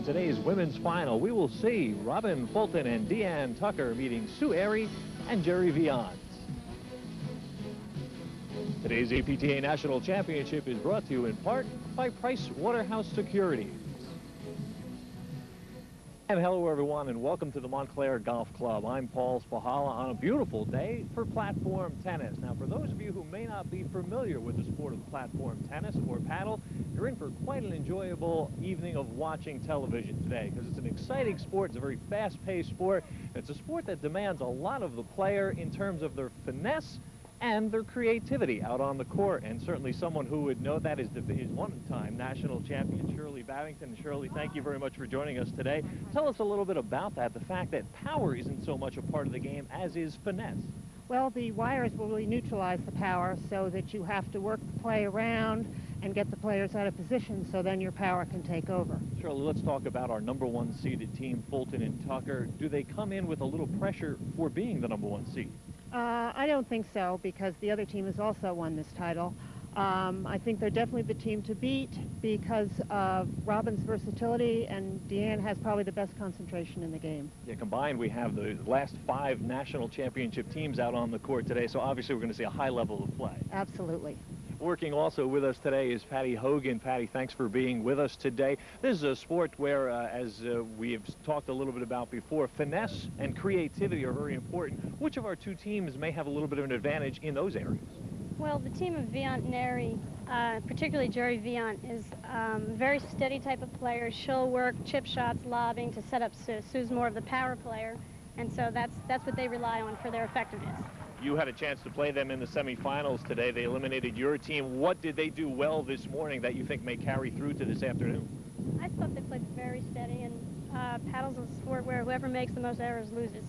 in today's women's final. We will see Robin Fulton and Diane Tucker meeting Sue Aery and Gerri Viant. Today's APTA National Championship is brought to you in part by Price Waterhouse Securities. And hello everyone, and welcome to the Montclair Golf Club. I'm Paul Spahala on a beautiful day for platform tennis. Now, for those of you who may not be familiar with the sport of platform tennis or paddle, you're in for quite an enjoyable evening of watching television today, because it's an exciting sport. It's a very fast-paced sport. It's a sport that demands a lot of the player in terms of their finesse and their creativity out on the court. And certainly someone who would know that is one-time national champion Shirley Babington. Shirley, thank you very much for joining us today. Tell us a little bit about that, the fact that power isn't so much a part of the game as is finesse. Well, the wires will really neutralize the power so that you have to work the play around and get the players out of position so then your power can take over. Shirley, let's talk about our #1 seeded team, Fulton and Tucker. Do they come in with a little pressure for being the #1 seed? I don't think so, because the other team has also won this title. I think they're definitely the team to beat because of Robin's versatility, and Diane has probably the best concentration in the game. Yeah, combined we have the last 5 national championship teams out on the court today, so obviously we're going to see a high level of play. Absolutely. Working also with us today is Patty Hogan. Patty, thanks for being with us today. This is a sport where, as we have talked a little bit about before, finesse and creativity are very important. Which of our two teams may have a little bit of an advantage in those areas? Well, the team of Viant and Aery, particularly Gerri Viant, is a very steady type of player. She'll work chip shots, lobbing to set up Sue. Sue's more of the power player, and so that's what they rely on for their effectiveness. You had a chance to play them in the semifinals today. They eliminated your team. What did they do well this morning that you think may carry through to this afternoon? I thought they played very steady, and paddle's a sport where whoever makes the most errors loses.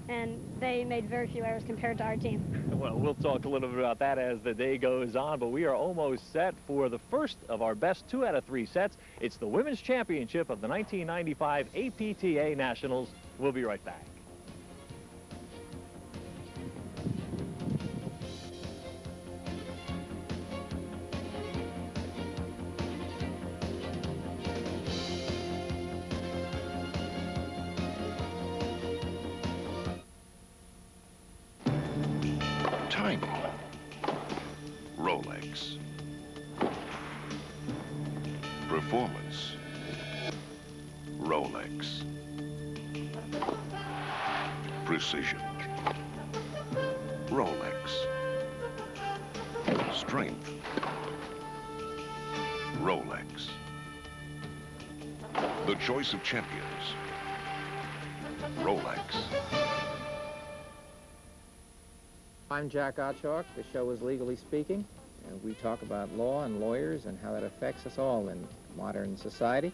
And they made very few errors compared to our team. Well, we'll talk a little bit about that as the day goes on, but we are almost set for the first of our best 2 out of 3 sets. It's the Women's Championship of the 1995 APTA Nationals. We'll be right back. Tiny. Rolex. Performance. Rolex. Precision. Rolex. Strength. Rolex. The choice of champions. Rolex. I'm Jack Otchalk. The show is Legally Speaking, and we talk about law and lawyers and how that affects us all in modern society.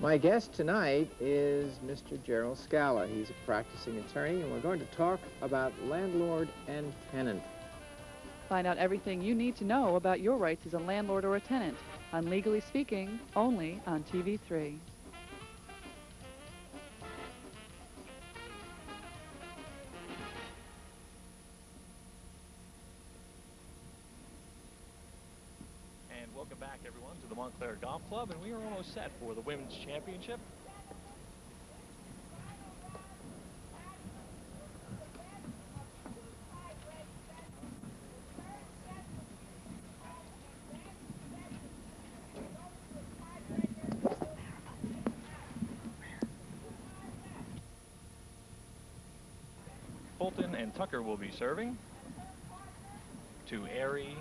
My guest tonight is Mr. Gerald Scala. He's a practicing attorney, and we're going to talk about landlord and tenant. Find out everything you need to know about your rights as a landlord or a tenant on Legally Speaking, only on TV3. Welcome back, everyone, to the Montclair Golf Club, and we are almost set for the Women's Championship. Fulton and Tucker will be serving to Aery.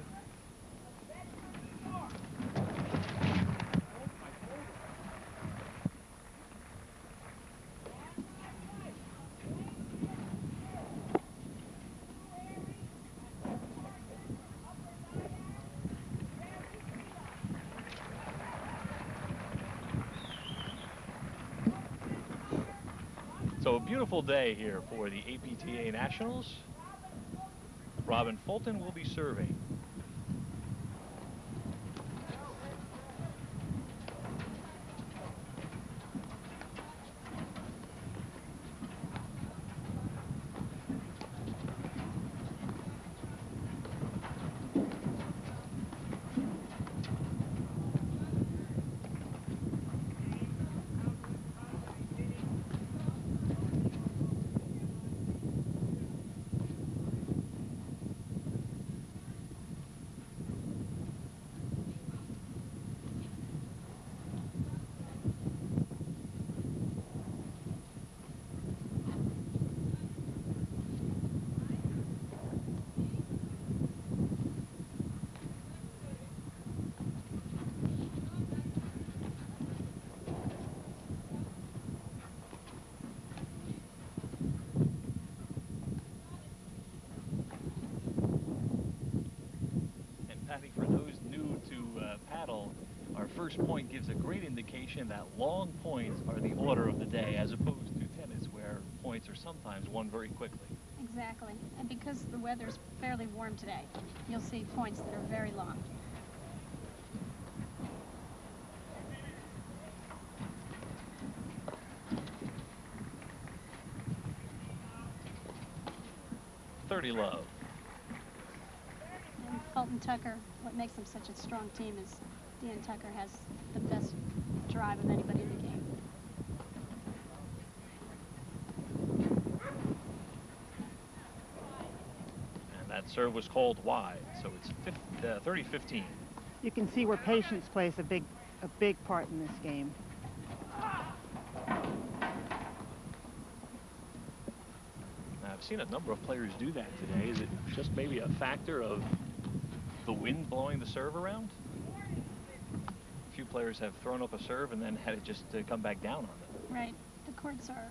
So a beautiful day here for the APTA Nationals. Robin Fulton will be serving. first point gives a great indication that long points are the order of the day, as opposed to tennis, where points are sometimes won very quickly. Exactly. And because the weather's fairly warm today, you'll see points that are very long. Love. And Fulton Tucker, what makes them such a strong team is Diane Tucker has the best drive of anybody in the game. And that serve was called wide, so it's 30-15. You can see where patience plays a big part in this game. I've seen a number of players do that today. Is it just maybe a factor of the wind blowing the serve around? A few players have thrown up a serve and then had it just come back down on them. Right. The courts are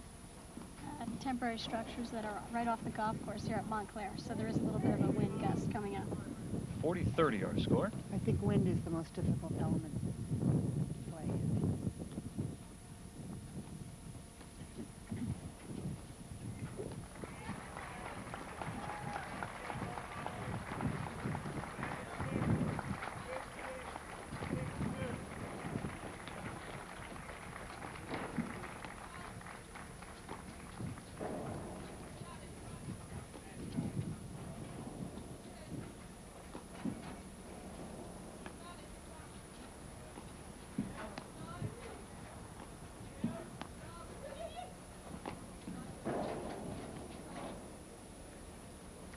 temporary structures that are right off the golf course here at Montclair, so there is a little bit of a wind gust coming up. 40-30 our score. I think wind is the most difficult element to play.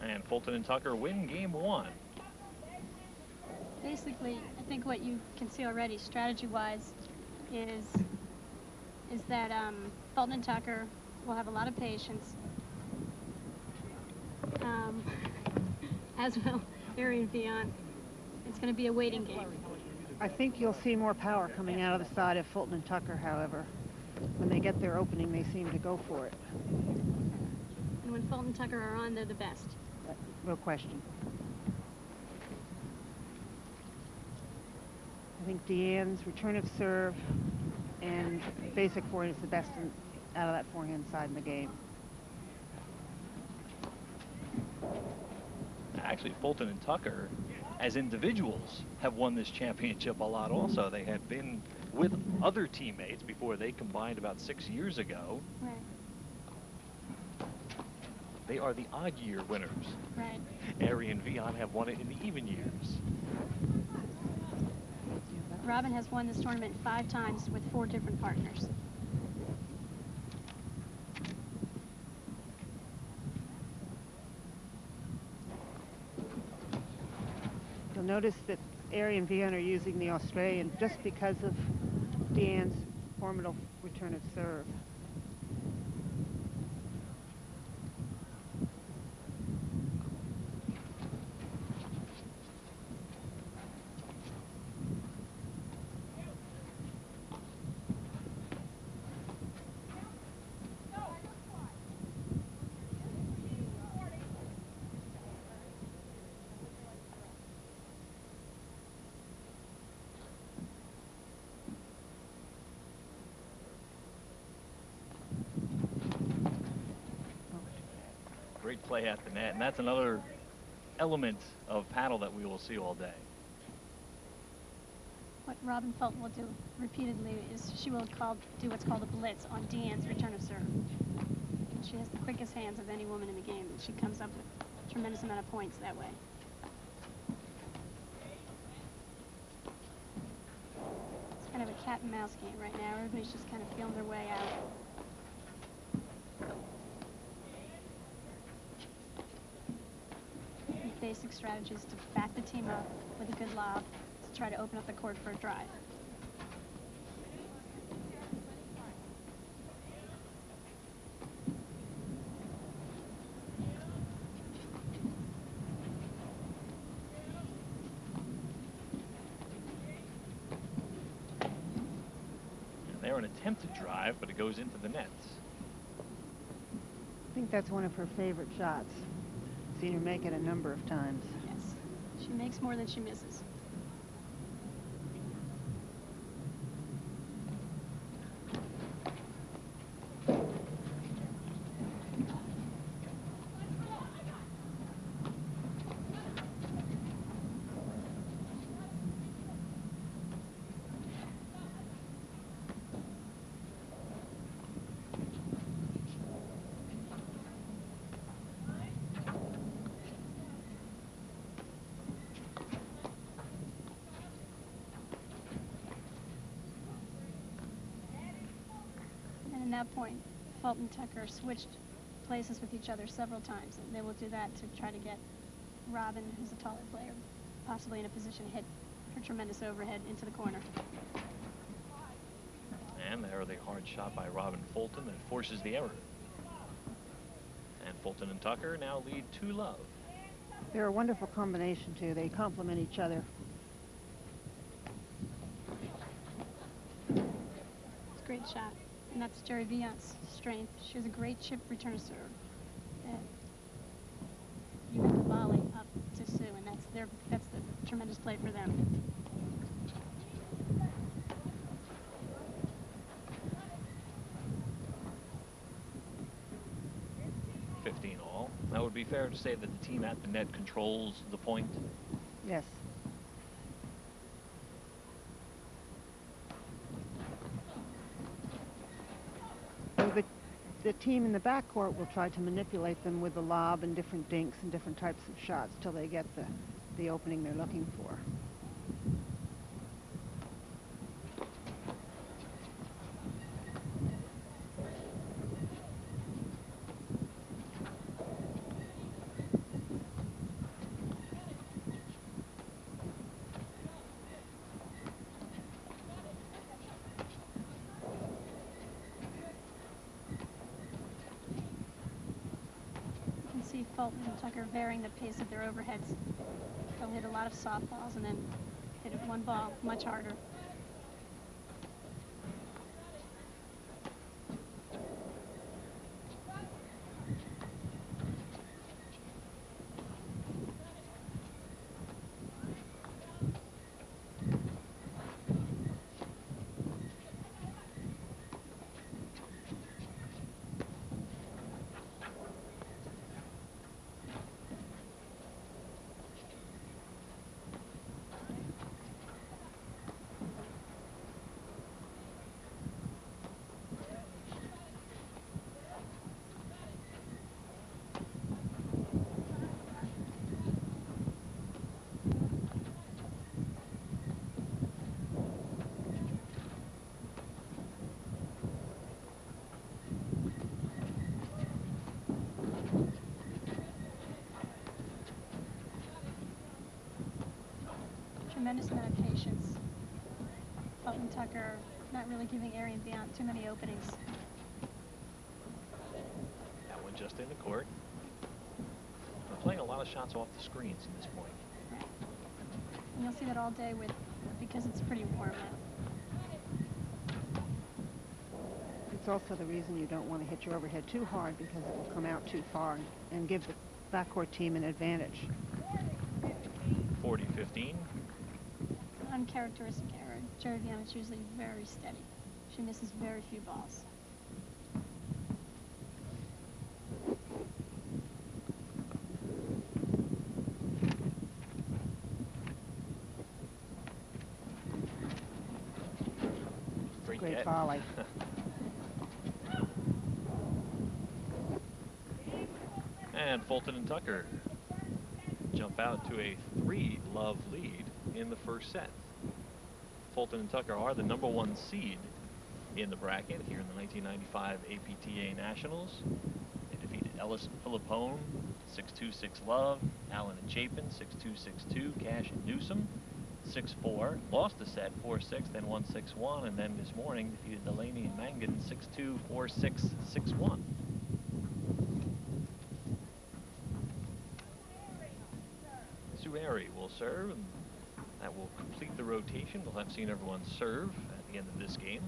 And Fulton and Tucker win game one. Basically, I think what you can see already, strategy-wise, is that Fulton and Tucker will have a lot of patience, as will Aery and Viant. It's going to be a waiting game. I think you'll see more power coming out of the side of Fulton and Tucker, however. When they get their opening, they seem to go for it. And when Fulton and Tucker are on, they're the best. No question. I think Diane's return of serve and basic forehand is the best out of that forehand side in the game. Actually, Fulton and Tucker, as individuals, have won this championship a lot also. They had been with other teammates before they combined about 6 years ago. Right. They are the odd year winners. Right. Aery and Viant have won it in the even years. Robin has won this tournament 5 times with 4 different partners. You'll notice that Aery and Viant are using the Australian just because of Diane's formidable return of serve. Great play at the net, and that's another element of paddle that we will see all day. What Robin Fulton will do repeatedly is she will do what's called a blitz on Diane's return of serve. And she has the quickest hands of any woman in the game, and she comes up with a tremendous amount of points that way. It's kind of a cat and mouse game right now. Everybody's just kind of feeling their way out. The basic strategy is to back the team up with a good lob to try to open up the court for a drive. And they're an attempted drive, but it goes into the nets. I think that's one of her favorite shots. Seen her make it a number of times. Yes, she makes more than she misses. that point, Fulton Tucker switched places with each other several times, and they will do that to try to get Robin, who's a taller player, possibly in a position to hit her tremendous overhead into the corner. And there, the hard shot by Robin Fulton that forces the error. And Fulton and Tucker now lead 2-love. They're a wonderful combination, too. They complement each other. It's a great shot. And that's Gerri Viant's strength. She has a great chip return serve. You have to volley up to Sue, and that's the tremendous play for them. All. That would be fair to say that the team at the net controls the point. Yes. So the team in the backcourt will try to manipulate them with the lob and different dinks and different types of shots till they get the opening they're looking for. Fulton and Tucker varying the pace of their overheads. They'll hit a lot of softballs and then hit one ball much harder. Tremendous amount of patience. Fulton Tucker not really giving Aery and Viant too many openings. That one just in the court. We're playing a lot of shots off the screens at this point. Right. And you'll see that all day because it's pretty warm out. It's also the reason you don't want to hit your overhead too hard because it will come out too far and give the backcourt team an advantage. 40-15. Uncharacteristic error. Gerri Viant is usually very steady. She misses very few balls. Great volley. And Fulton and Tucker jump out to a 3-love lead in the first set. Fulton and Tucker are the #1 seed in the bracket here in the 1995 APTA Nationals. They defeated Ellis and Philippone, 6-2, 6-love, Allen and Chapin, 6-2, 6-2, Cash and Newsom, 6-4, lost the set 4-6, then won 6-1, and then this morning defeated Delaney and Mangan 6-2, 4-6, 6-1. Aery will serve, and that will complete the rotation. We'll have seen everyone serve at the end of this game.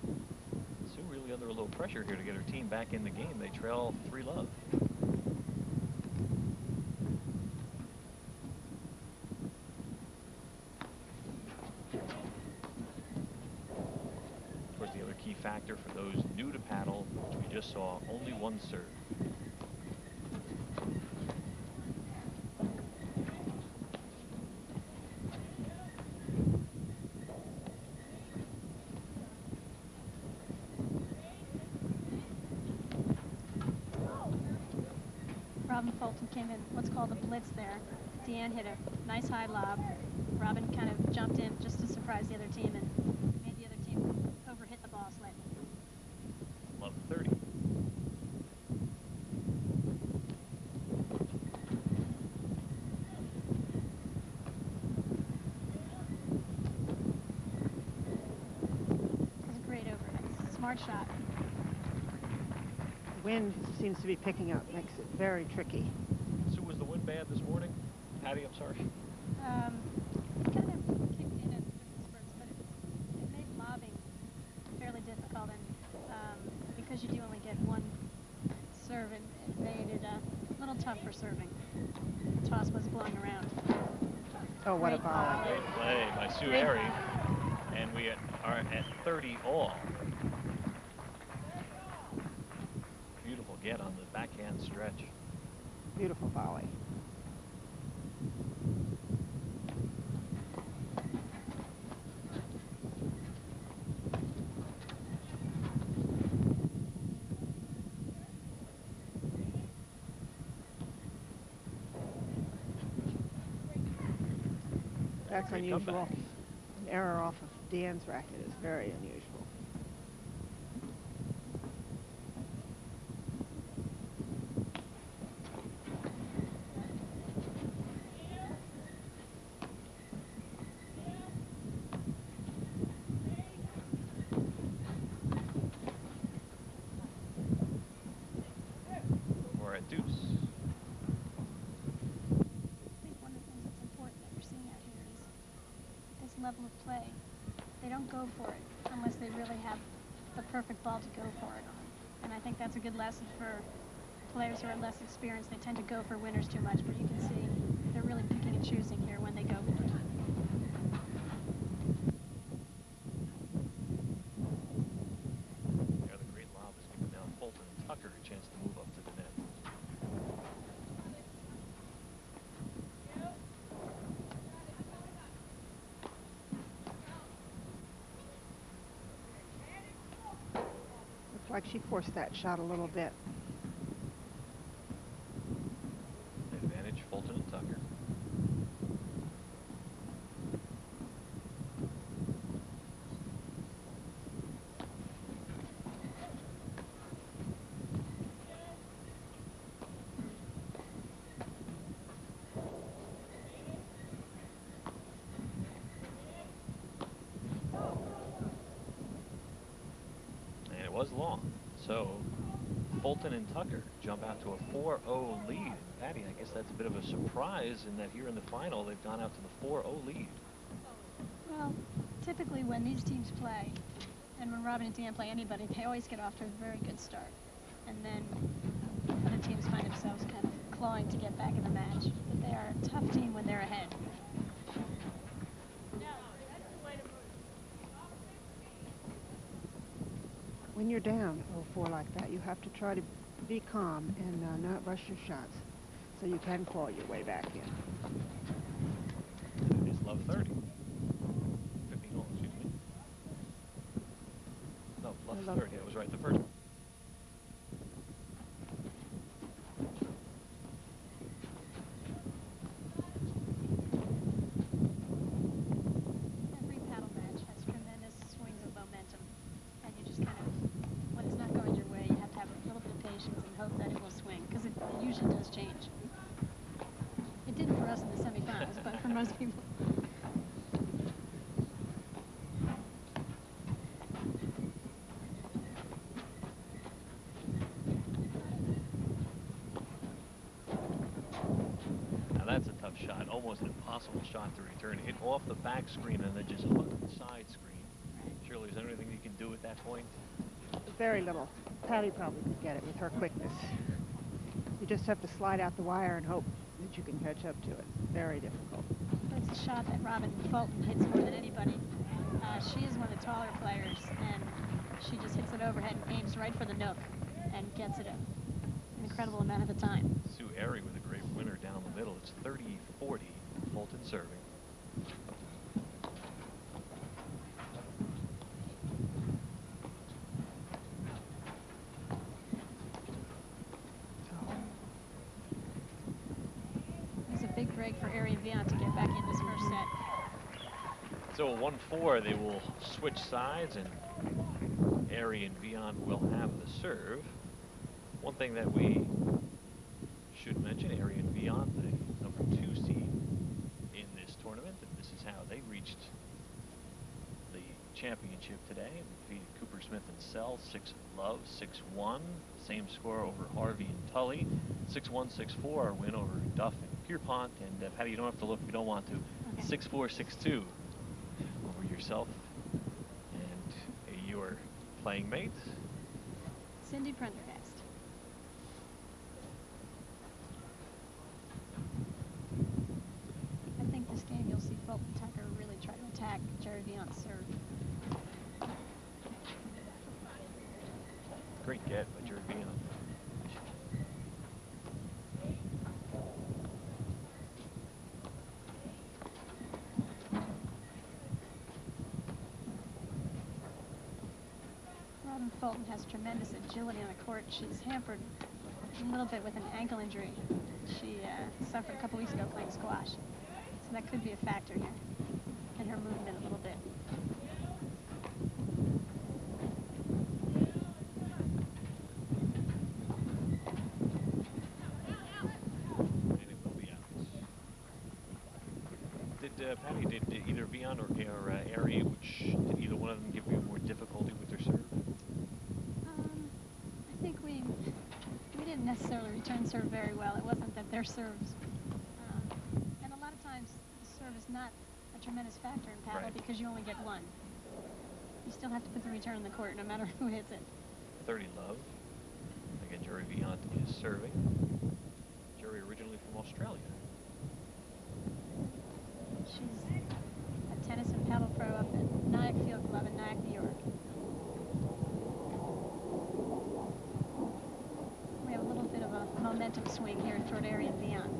Sue really under a little pressure here to get her team back in the game. They trail 3-love. Of course, the other key factor for those new to paddle, which we just saw, only one serve. Fulton came in what's called a blitz there. Diane hit a nice high lob. Robin kind of jumped in just to surprise the other team and made the other team overhit the ball slightly. hard shot. Wind seems to be picking up, makes it very tricky. Sue, was the wind bad this morning? Patty, I'm sorry. Kind of kicked in at different spurts, but it made lobbing fairly difficult, and because you do only get one serve, it made it a little tough for serving. The toss was blowing around. Oh, what a Great volley. Great play by Sue Great Aery. ball. And we are at 30 all. Beautiful get on the backhand stretch. Beautiful volley. That's Great unusual. comeback. An error off of Diane's racket is very unusual. We're at deuce. I think one of the things that's important that we're seeing out here is this level of play. They don't go for it unless they really have the perfect ball to go for it. And I think that's a good lesson for players who are less experienced. They tend to go for winners too much, but you can see they're really picking and choosing here when they go for it. There, the great lob is giving now Fulton and Tucker a chance to move up to the net. Looks like she forced that shot a little bit. Advantage, Fulton and Tucker. And it was long. So Fulton and Tucker jump out to a 4-0 lead. Patty, I guess that's a bit of a surprise in that here in the final they've gone out to the 4-0 lead. Well, typically when these teams play, and when Robin and Diane play anybody, they always get off to a very good start. And then other teams find themselves kind of clawing to get back in the match. But they are a tough team when they're ahead. When you're down 0-4 like that, you have to try to be calm and not rush your shots so you can claw your way back in. It is love 30. 15 all, excuse me. No, love 30. I was right the first one. Every paddle match has tremendous swings of momentum. And you just kind of, when it's not going your way, you have to have a little bit of patience and hope that it will swing, because it usually does change. It didn't for us in the semifinals, but for most people. Now that's a tough shot, almost an impossible shot to return. Hit off the back screen and then just hook the side screen. Shirley, is there anything you can do at that point? Very little. Patty probably could get it with her quickness. You just have to slide out the wire and hope that you can catch up to it. Very difficult. It's a shot that Robin Fulton hits more than anybody. She is one of the taller players, and she just hits it overhead and aims right for the nook and gets it an incredible amount of the time. Sue Aery with a great winner down the middle. It's 30-40, Fulton serving. It was a big break for Aery and Viant to get back in this first set. So a 1-4, they will switch sides, and Aery and Viant will have the serve. One thing that we should mention, Aery and Viant, the number 2 seed in this tournament, and this is how they reached the championship today. We defeated Cooper Smith and Sell 6-love, 6-1. Same score over Harvey and Tully. 6-1, 6-4. Our win over Duff and Pierpont. And Patty, you don't have to look if you don't want to. Okay. 6-4, 6-2 over yourself and your playing mate. Cindy Prendergast. I think this game you'll see Fulton Tucker really try to attack Gerri Viant's serve. Great get by Gerri Viant. Robin Fulton has tremendous agility on the court. She's hampered a little bit with an ankle injury. She suffered a couple weeks ago playing squash. So that could be a factor here in her movement a little bit. And it will be out. Patty, did either Viant or Aery, did either one of them give you more difficulty with their serve? I think we didn't necessarily return serve very well. It wasn't that their serves. And a lot of times the serve is not a tremendous factor in paddle Right. because you only get one. You still have to put the return in the court no matter who hits it. 30-love. Again, Gerri Viant is serving. Gerri originally from Australia. She's a tennis and paddle pro up at Nyack Field Club in Nyack, New York. We have a little bit of a momentum swing here toward Aery and Viant.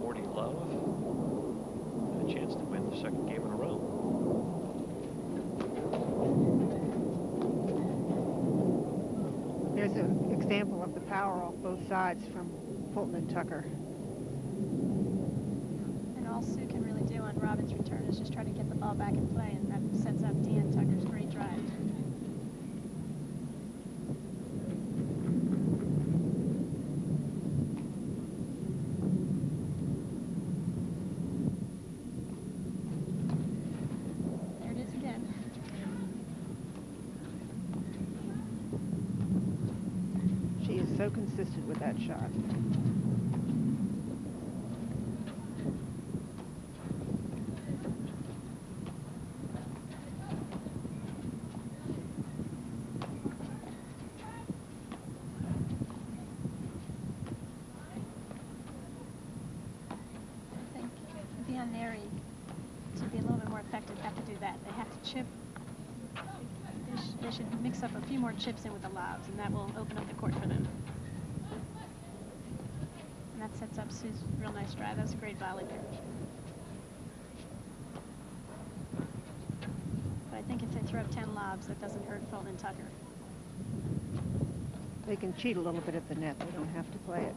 40-love. And a chance to win the second game in a row. There's an example of the power off both sides from Fulton and Tucker. And all Sue can really do on Robin's return is just try to get the ball back in play, and that sets up Diane Tucker's great drive. There it is again. She is so consistent with that shot. I think Viant and Aery, to be a little bit more effective, have to do that. They have to chip. They should mix up a few more chips in with the lobs, and that will open up the court for them. And that sets up Sue's real nice drive. That was a great volley there. But I think if they throw 10 lobs, that doesn't hurt Fulton and Tucker. They can cheat a little bit at the net. They don't have to play it.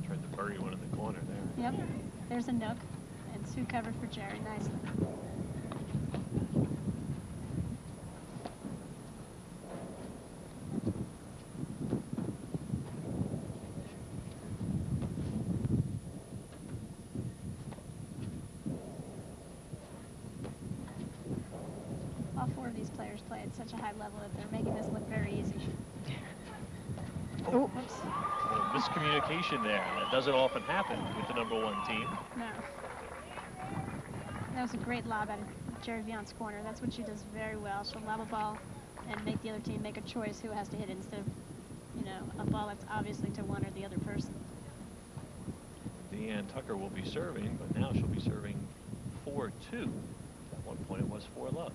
Tried to bury one in the corner there. Yep, there's a nook, and Sue covered for Gerri nicely. All four of these players play at such a high level that they're making this look very easy. Oh, Oops. A little miscommunication there. That doesn't often happen with the #1 team. No. That was a great lob out of Gerri Viant's corner. That's what she does very well. She'll lob a ball and make the other team make a choice who has to hit it instead of, you know, a ball that's obviously to one or the other person. Diane Tucker will be serving, but now she'll be serving 4-2. At one point it was 4-love.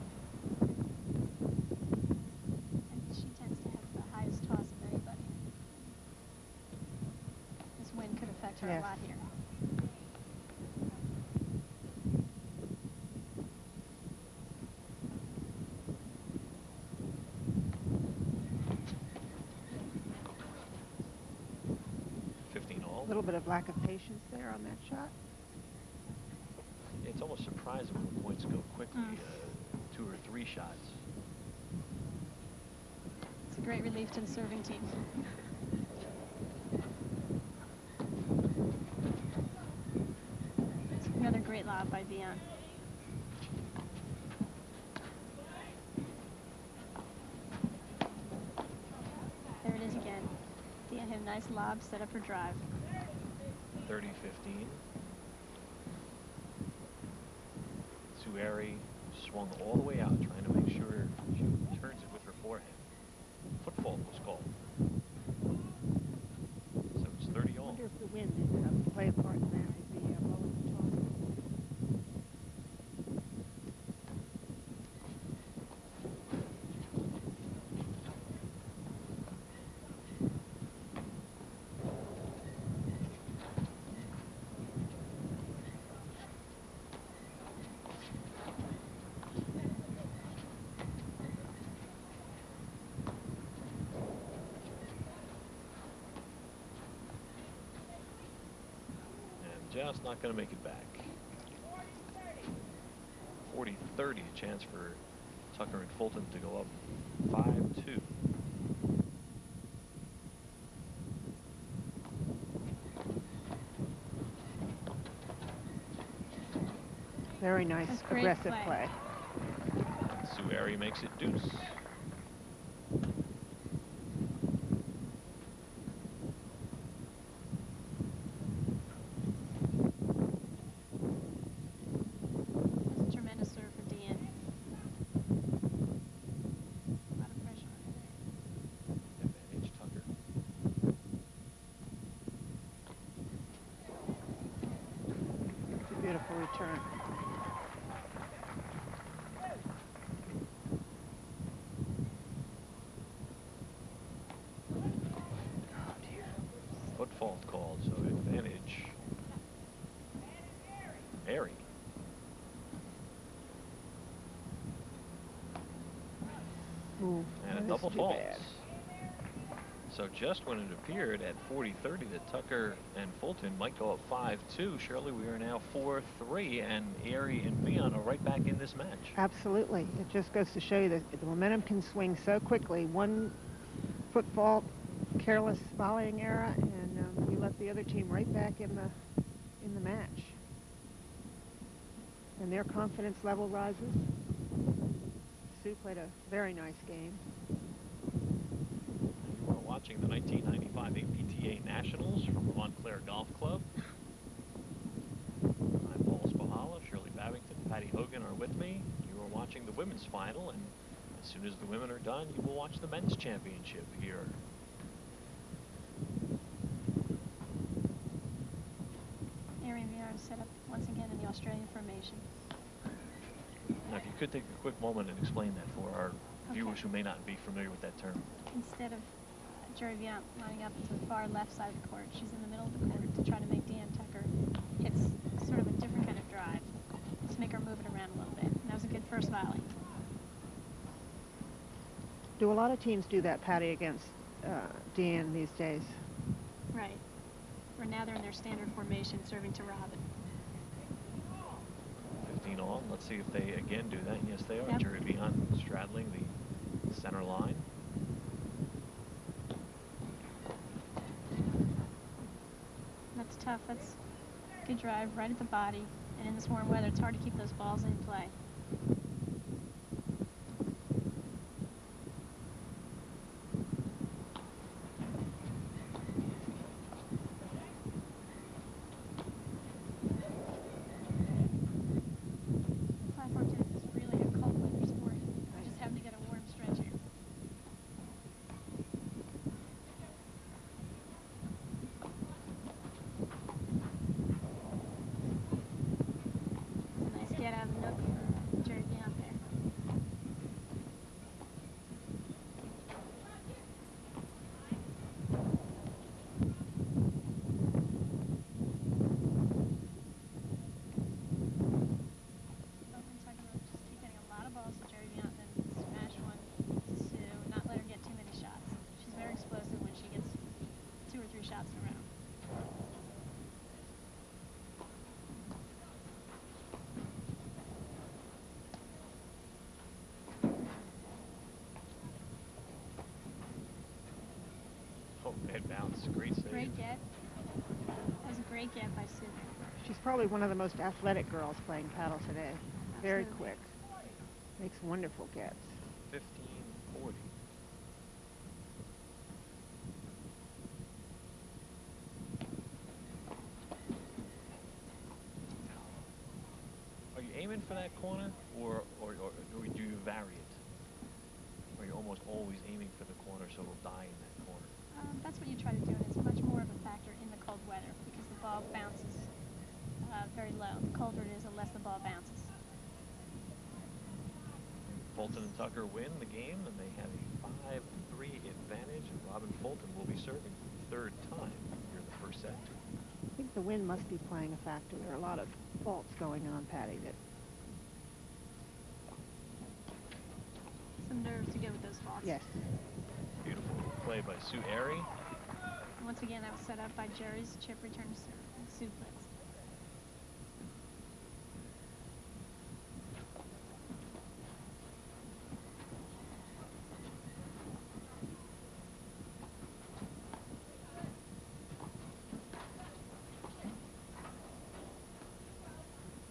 And she tends to have the highest toss of anybody. This win could affect her Yes. a lot here. a little bit of lack of patience there on that shot. It's almost surprising when the points go quickly, 2 or 3 shots. It's a great relief to the serving team. It's by Viant. There it is again. Diane hit a nice lob, set up her drive. 30-15. Aery swung all the way out, trying to make sure she turns it with her forehand. Foot fault was called. So it's 30 I all. wonder if the wind is going to play a part in that with the blowing the toss. Just not going to make it back. 40-30, a chance for Tucker and Fulton to go up 5-2. Very nice, aggressive play. Aery makes it deuce. Beautiful return. Oh dear. Foot fault called, so advantage. Aery. Ooh, and a double fault. So just when it appeared at 40-30 that Tucker and Fulton might go up 5-2, surely we are now 4-3, and Aery and Viant are right back in this match. Absolutely. It just goes to show you that the momentum can swing so quickly. One foot fault, careless volleying error, and you let the other team right back in the match. And their confidence level rises. Sue played a very nice game. Watching the 1995 APTA Nationals from the Montclair Golf Club. I'm Paul Spahala, Shirley Babington, Patty Hogan are with me. You are watching the women's final, and as soon as the women are done, you will watch the men's championship here. Aery and Viant set up once again in the Australian formation. Now, if you could take a quick moment and explain that for our viewers who may not be familiar with that term. Instead of Gerri Viant lining up to the far left side of the court, she's in the middle of the court to try to make Diane Tucker hit sort of a different kind of drive. Just make her move it around a little bit. And that was a good first volley. Do a lot of teams do that, Patty, against Diane these days? Right. Or now they're in their standard formation, serving to Robin. 15 all. Let's see if they again do that. Yes, they are. Yep. Gerri Viant straddling the center line. That's tough. That's a good drive right at the body. And in this warm weather, it's hard to keep those balls in play. Platform tennis is really a cold weather sport. I just happen to get a warm stretch here. Get out of the nook for Gerri Viant there. Just keep hitting a lot of balls to Gerri Viant, then smash one to Sue, not let her get too many shots. She's very explosive when she gets 2 or 3 shots in a row. Oh, head bounce. Great save. Great get. That was a great get by Sue. She's probably one of the most athletic girls playing paddle today. Very quick. Makes wonderful gets. 15-40. Are you aiming for that corner, or do you vary it? Or you're almost always aiming for the corner so it'll die in that corner? That's what you try to do, and it's much more of a factor in the cold weather because the ball bounces very low. The colder it is, the less the ball bounces. Fulton and Tucker win the game, and they have a 5-3 advantage. And Robin Fulton will be serving for the third time here in the first set. I think the wind must be playing a factor. There are a lot of faults going on, Patty. Some nerves to go with those faults. Yes. Beautiful play by Aery. Once again, that was set up by Gerri's chip return to serve and suplex.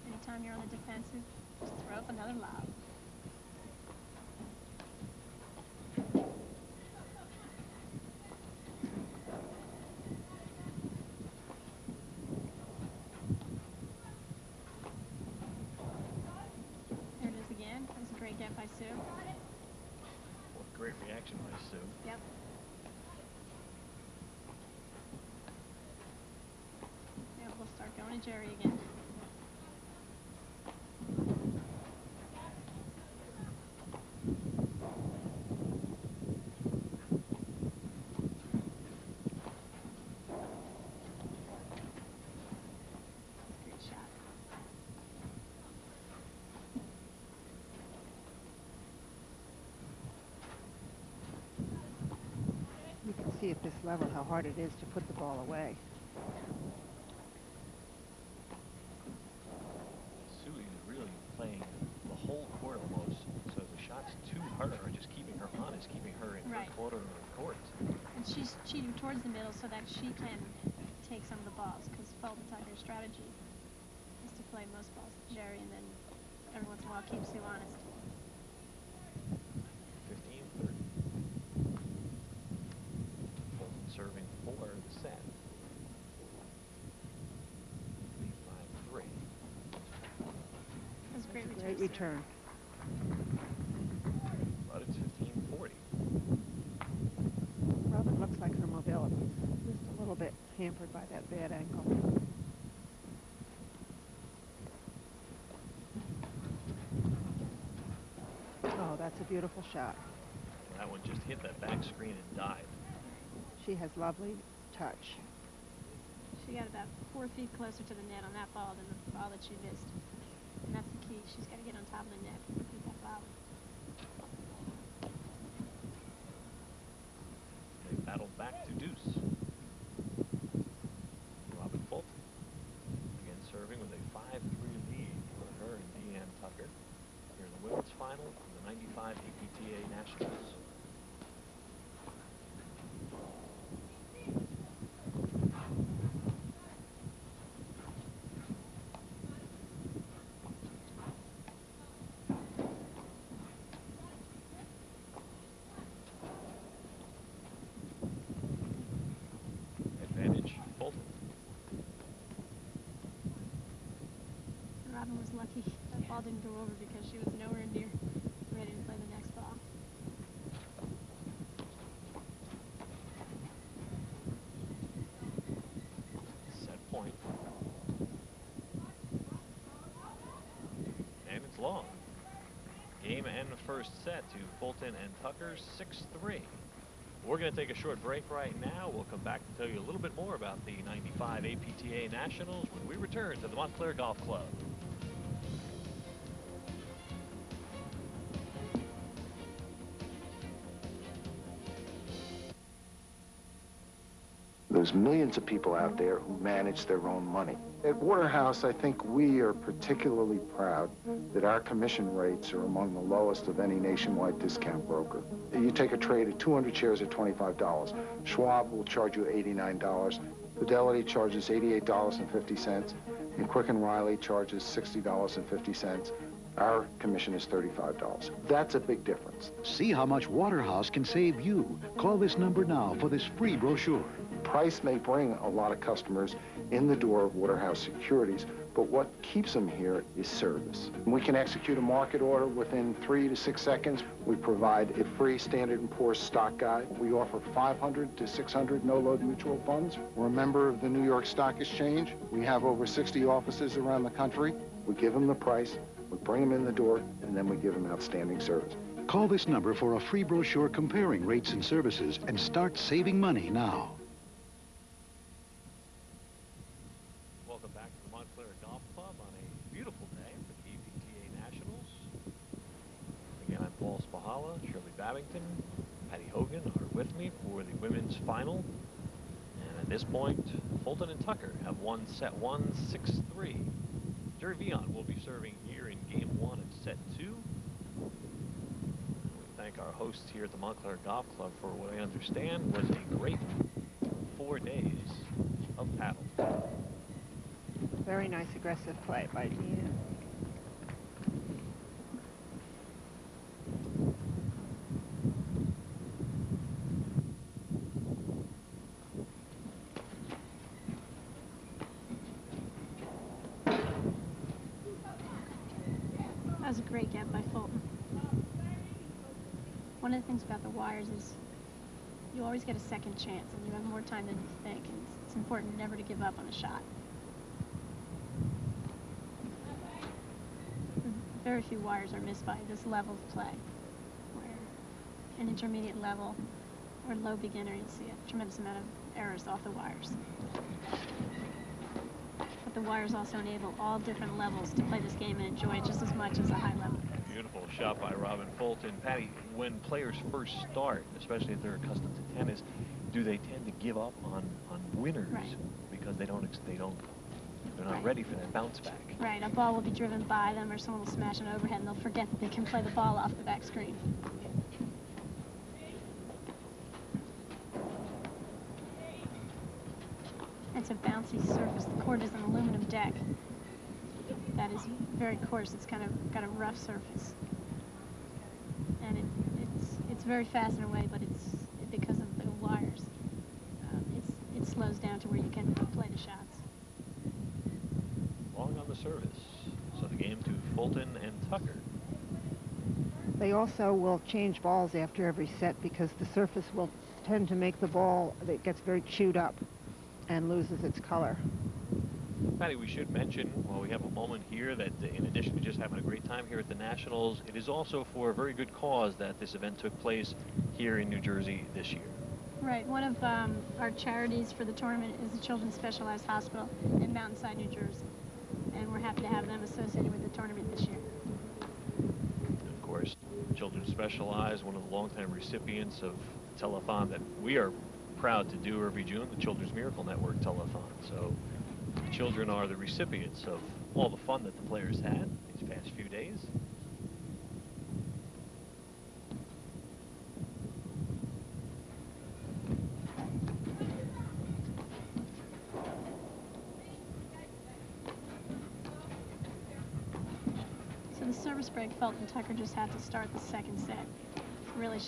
Anytime you're on the defensive, just throw up another lob. There it is again. That was a great get by Sue. What great reaction by Sue. Yep. Now we'll start going to Gerri again. See at this level how hard it is to put the ball away. Sue is really playing the whole court almost, so the shots to her are just keeping her honest, keeping her in her quarter of the court. And she's cheating towards the middle so that she can take some of the balls, because Fulton Tucker's strategy is to play most balls to Gerri and then every once in a while keep Sue honest. 15-30. Serving for the set. Lead 5-3. That's a great return. Great return. But it's 15-40. Robin looks like her mobility is just a little bit hampered by that bad ankle. Oh, that's a beautiful shot. That one just hit that back screen and died. She has lovely touch. She got about 4 feet closer to the net on that ball than the ball that she missed. And that's the key. She's got to get on top of the net and keep that ball. They battled back to deuce. Robin Fulton again serving with a 5-3 lead for her and Diane Tucker here in the women's final of the 95 APTA Nationals. Robin was lucky that ball didn't go over because she was nowhere near ready to play the next ball. Set point. And it's long. Game and the first set to Fulton and Tucker, 6-3. We're going to take a short break right now. We'll come back to tell you a little bit more about the 95 APTA Nationals when we return to the Montclair Golf Club. There's millions of people out there who manage their own money. At Waterhouse, I think we are particularly proud that our commission rates are among the lowest of any nationwide discount broker. You take a trade of 200 shares at $25. Schwab will charge you $89. Fidelity charges $88.50. and Quick and Riley charges $60.50. Our commission is $35. That's a big difference. See how much Waterhouse can save you. Call this number now for this free brochure. Price may bring a lot of customers in the door of Waterhouse Securities, but what keeps them here is service. We can execute a market order within 3 to 6 seconds. We provide a free Standard & Poor's stock guide. We offer 500 to 600 no-load mutual funds. We're a member of the New York Stock Exchange. We have over 60 offices around the country. We give them the price, we bring them in the door, and then we give them outstanding service. Call this number for a free brochure comparing rates and services and start saving money now. Welcome back to the Montclair Golf Club on a beautiful day for the APTA Nationals. Again, I'm Paul Spahala, Shirley Babington, Patty Hogan are with me for the women's final. And at this point, Fulton and Tucker have won set 1, 6-3. Gerri Viant will be serving here in game 1 and set 2. We thank our hosts here at the Montclair Golf Club for what I understand was a great 4 days of paddle. Very nice aggressive play by Diane. That was a great get by Fulton. One of the things about the wires is you always get a second chance, and you have more time than you think, and it's important never to give up on a shot. Very few wires are missed by this level of play, where an intermediate level or low beginner, you'll see a tremendous amount of errors off the wires. But the wires also enable all different levels to play this game and enjoy it just as much as a high level. Beautiful shot by Robin Fulton. Patty, when players first start, especially if they're accustomed to tennis, do they tend to give up on winners? Right. Because they're not ready for that bounce back. Right, a ball will be driven by them, or someone will smash an overhead, and they'll forget that they can play the ball off the back screen. It's a bouncy surface. The court is an aluminum deck that is very coarse. It's kind of got a rough surface, and it's very fast in a way, but because of the wires, it slows down to where you can play the shots. Long on the service. So the game to Fulton and Tucker. They also will change balls after every set because the surface will tend to make the ball that gets very chewed up and loses its color. Patty, we should mention, while we have a moment here, that in addition to just having a great time here at the Nationals, it is also for a very good cause that this event took place here in New Jersey this year. Right. One of our charities for the tournament is the Children's Specialized Hospital in Mountainside, New Jersey. And we're happy to have them associated with the tournament this year. Of course, Children's Specialized, one of the longtime recipients of the telethon that we are proud to do every June, the Children's Miracle Network telethon. So the children are the recipients of all the fun that the players had these past few days. So the service break, Fulton Tucker just had to start the second set. Really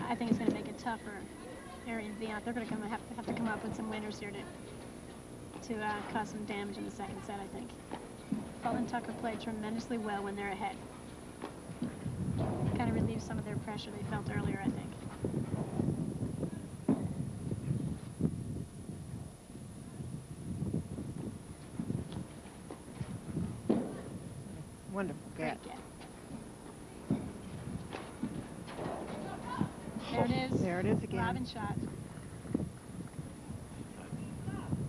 I think it's going to make it tough for Aery and Viant. They're going to have to come up with some winners here to cause some damage in the second set, I think. Fulton Tucker played tremendously well when they're ahead. Kind of relieved some of their pressure they felt earlier, I think. Wonderful get. Great get. There it is. There it is again. Robin shot.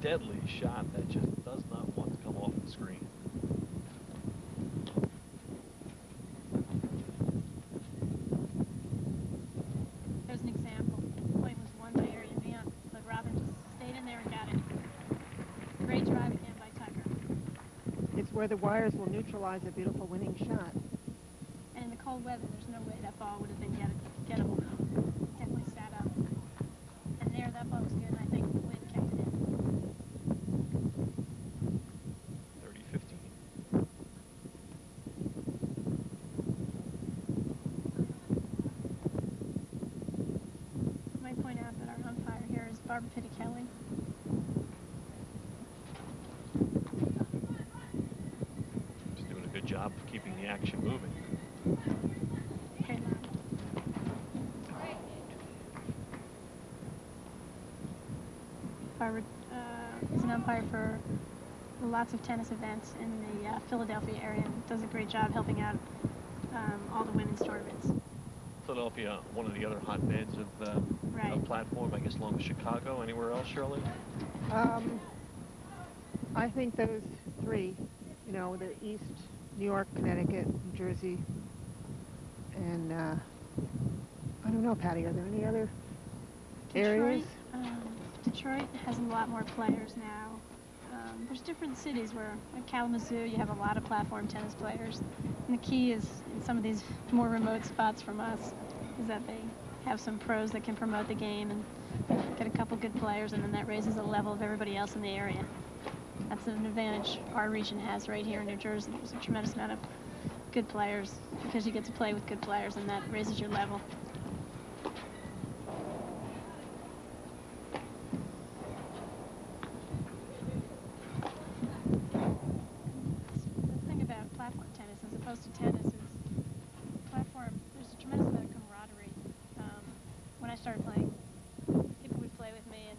Deadly shot that just does not want to come off the screen. There's an example. The point was won by Aery and Viant, but Robin just stayed in there and got it. Great drive again by Tucker. It's where the wires will neutralize a beautiful winning shot. And in the cold weather, there's no way that ball would have been gettable. Definitely sat up. And there, that ball was good, and I think the wind kept it in. Barbara Kelly. She's doing a good job of keeping the action moving. Barbara is an umpire for lots of tennis events in the Philadelphia area and does a great job helping out all the women's tournaments. Philadelphia, one of the other hotbeds of platform, I guess, along with Chicago. Anywhere else, Shirley? I think those three, you know, the East, New York, Connecticut, New Jersey, and I don't know, Patty, are there any other areas? Detroit has a lot more players now. There's different cities where, like Kalamazoo, you have a lot of platform tennis players. And the key is, in some of these more remote spots from us, is that they have some pros that can promote the game and get a couple good players, and then that raises the level of everybody else in the area. That's an advantage our region has right here in New Jersey. There's a tremendous amount of good players because you get to play with good players, and that raises your level. To tennis is platform. There's a tremendous amount of camaraderie. When I started playing, people would play with me, and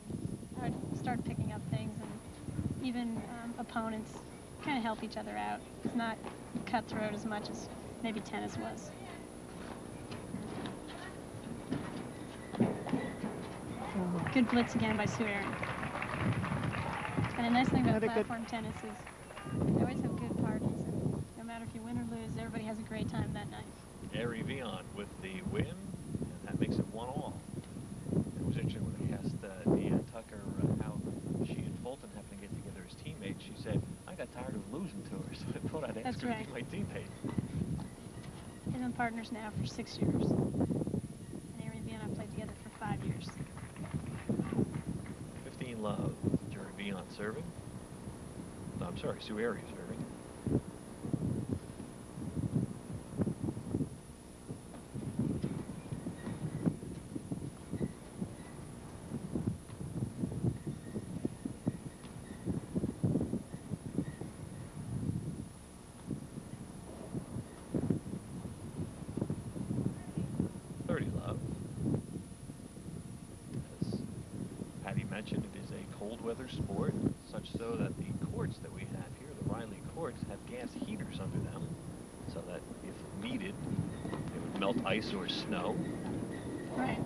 I'd start picking up things, and even opponents kind of help each other out. It's not cutthroat as much as maybe tennis was. Good blitz again by Sue Aery. And a nice thing about platform tennis is they always have good parties. No matter if you win or lose, everybody has a great time that night. Aery Viant with the win, and that makes it 1-all. It was interesting when they asked Diane Tucker how she and Fulton happened to get together as teammates. She said, I got tired of losing to her, so I thought I'd ask her to be my teammate. They've been partners now for 6 years. And Aery and Viant played together for 5 years. 15-love. Gerri Viant serving. No, I'm sorry, Sue Aery serving. Mentioned, it is a cold weather sport, such so that the courts that we have here, the Riley courts, have gas heaters under them, so that if needed, they would melt ice or snow. Right.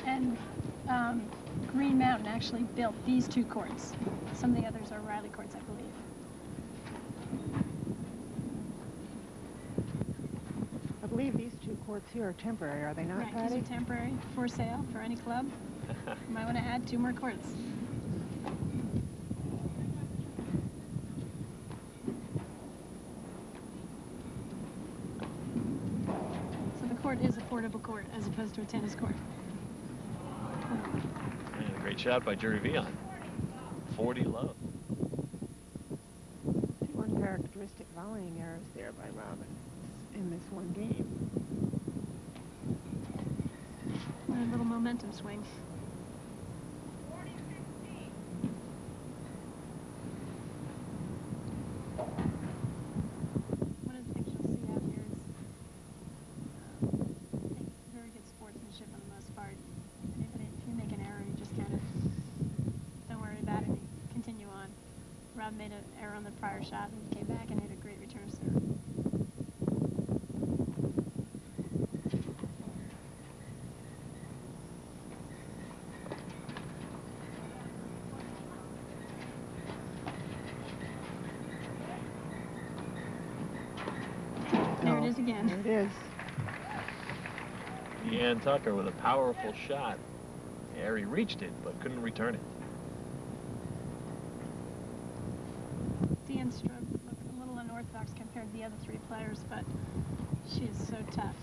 And Green Mountain actually built these two courts. Some of the others are Riley courts, I believe. I believe these two courts here are temporary, are they not, Right, Patty? these are temporary, for sale for any club. You might want to add 2 more courts. So the court is a portable court as opposed to a tennis court. And a great shot by Gerri Viant. 40-love. 2 uncharacteristic volleying errors there by Robbins in this one game. And a little momentum swing. One of the things you'll see out here is very good sportsmanship for the most part. If you make an error, you just kind of don't worry about it. You continue on. Rob made an error on the prior shot and came back and hit a great return serve. Again. There it is. Diane Tucker with a powerful shot. Aery reached it, but couldn't return it. Diane struggled a little unorthodox compared to the other 3 players, but she is so tough.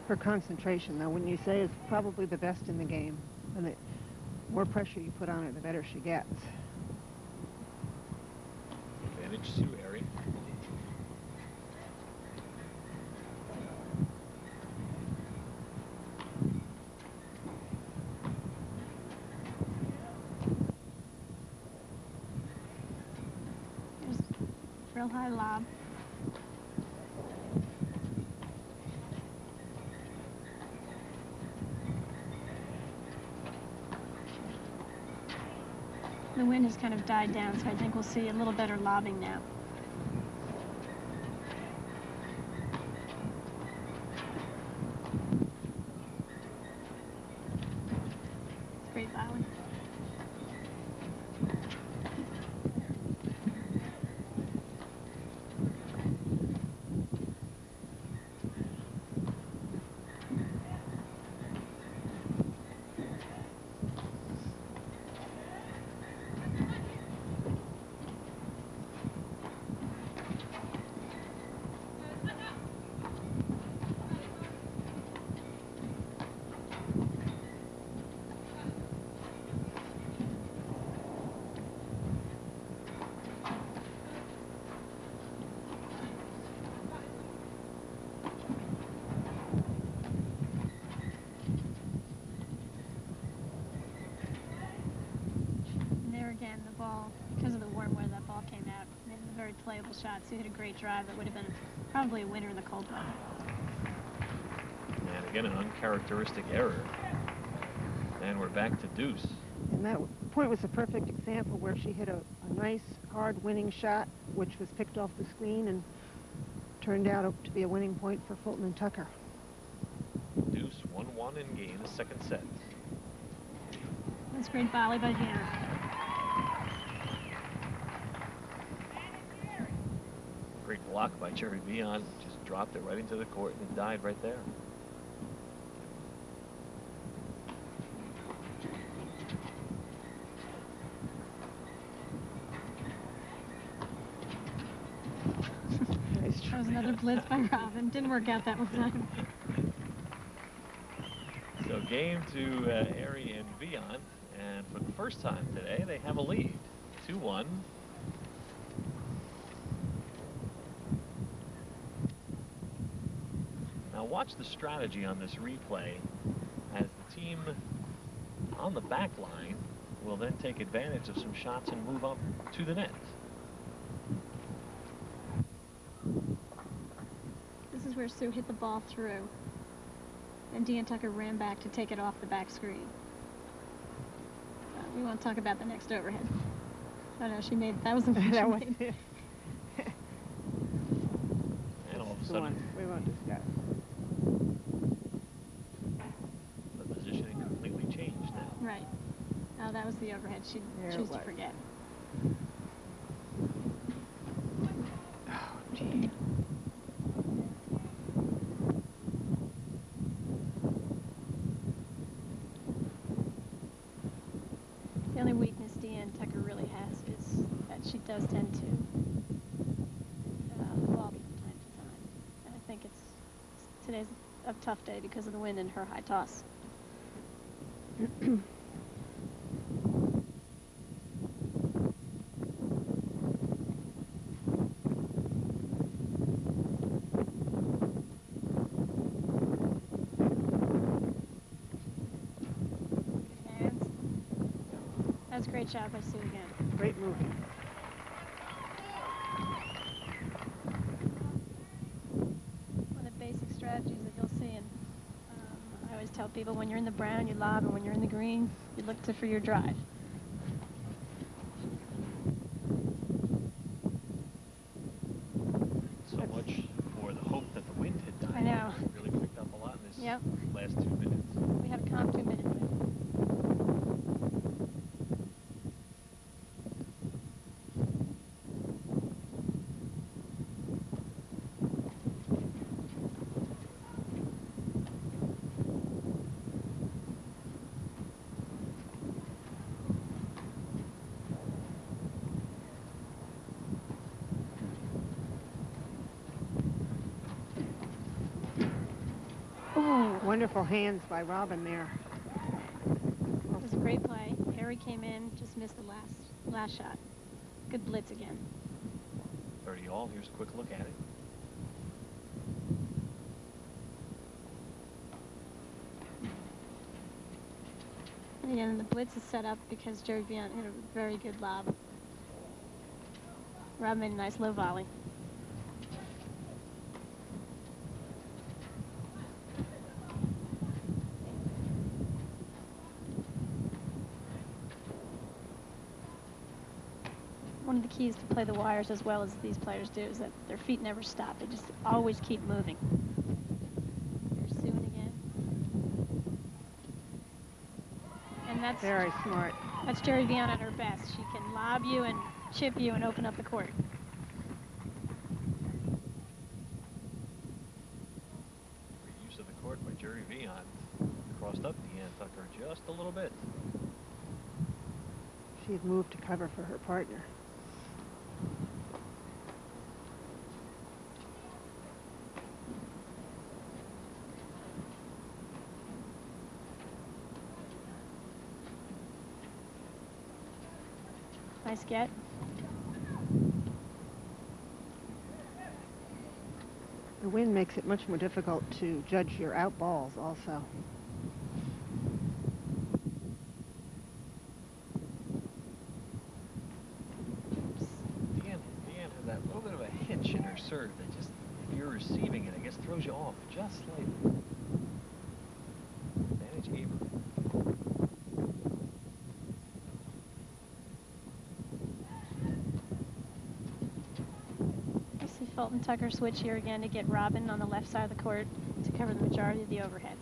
Her concentration, though, when you say, is probably the best in the game. And the more pressure you put on her, the better she gets. Advantage to Aery. Real high lob. The wind has kind of died down, so I think we'll see a little better lobbing now. It's great volley. Again, the ball, because of the warm weather, that ball came out. It was a very playable shot, so he hit a great drive that would have been probably a winner in the cold weather. And again, an uncharacteristic error. And we're back to deuce. And that point was a perfect example where she hit a nice, hard winning shot, which was picked off the screen and turned out to be a winning point for Fulton and Tucker. Deuce 1-1 in game, the second set. That's great volley by Diane. Great block by Gerri Viant. Just dropped it right into the court and it died right there. That was another blitz by Robin. Didn't work out that one time. So game to Aery and Viant. And for the first time today, they have a lead. 2-1. Now watch the strategy on this replay as the team on the back line will then take advantage of some shots and move up to the net. This is where Sue hit the ball through. And Diane Tucker ran back to take it off the back screen. We won't talk about the next overhead. Oh no, she made, that was the one That was she made. And all of a the one sudden, we won't discuss. the positioning completely changed now. Right. Oh, that was the overhead. She There it chose to was. forget. Oh, gee. The only weakness Diane Tucker really has is that she does tend to balk from time to time. And I think today's a tough day because of the wind and her high toss. That's a great job by Sue again. Great movement. One of the basic strategies that you'll see, and I always tell people when you're in the brown, you lob, and when you're in the green, you look for your drive. So much for the hope that the wind had died. I know. It really picked up a lot in this Yep. last 2 minutes. We had a calm 2 minutes there. Wonderful hands by Robin there. It was a great play. Aery came in, just missed the last shot. Good blitz again. 30 all. Here's a quick look at it. And again, the blitz is set up because Gerri Viant hit a very good lob. Robin made a nice low volley. One of the keys to play the wires as well as these players do is that their feet never stop. They just always keep moving. Here's Suing again. And that's Very smart. That's Gerri Viant at her best. She can lob you and chip you and open up the court. Great use of the court by Gerri Viant. Crossed up Diane Tucker just a little bit. She had moved to cover for her partner. Nice get. The wind makes it much more difficult to judge your out balls also. Diane has that little bit of a hitch in her serve that just, if you're receiving it, I guess throws you off just slightly. Advantage Aery. Fulton Tucker switch here again to get Robin on the left side of the court to cover the majority of the overheads.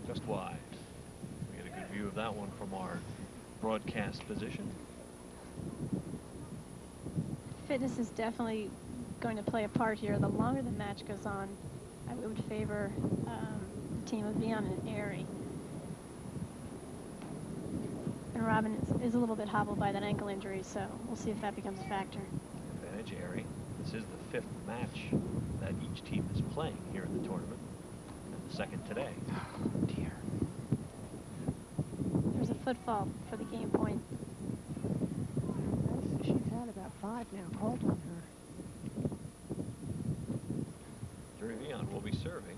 Just wide. We get a good view of that one from our broadcast position. Fitness is definitely going to play a part here. The longer the match goes on, I would favor the team of Viant and Aery. And Robin is a little bit hobbled by that ankle injury, so we'll see if that becomes a factor. Advantage Aery. This is the fifth match that each team is playing here in the tournament, and the second today. Oh, dear. There's a footfall for the game point. She's had about 5 now called on her. Gerri Viant will be serving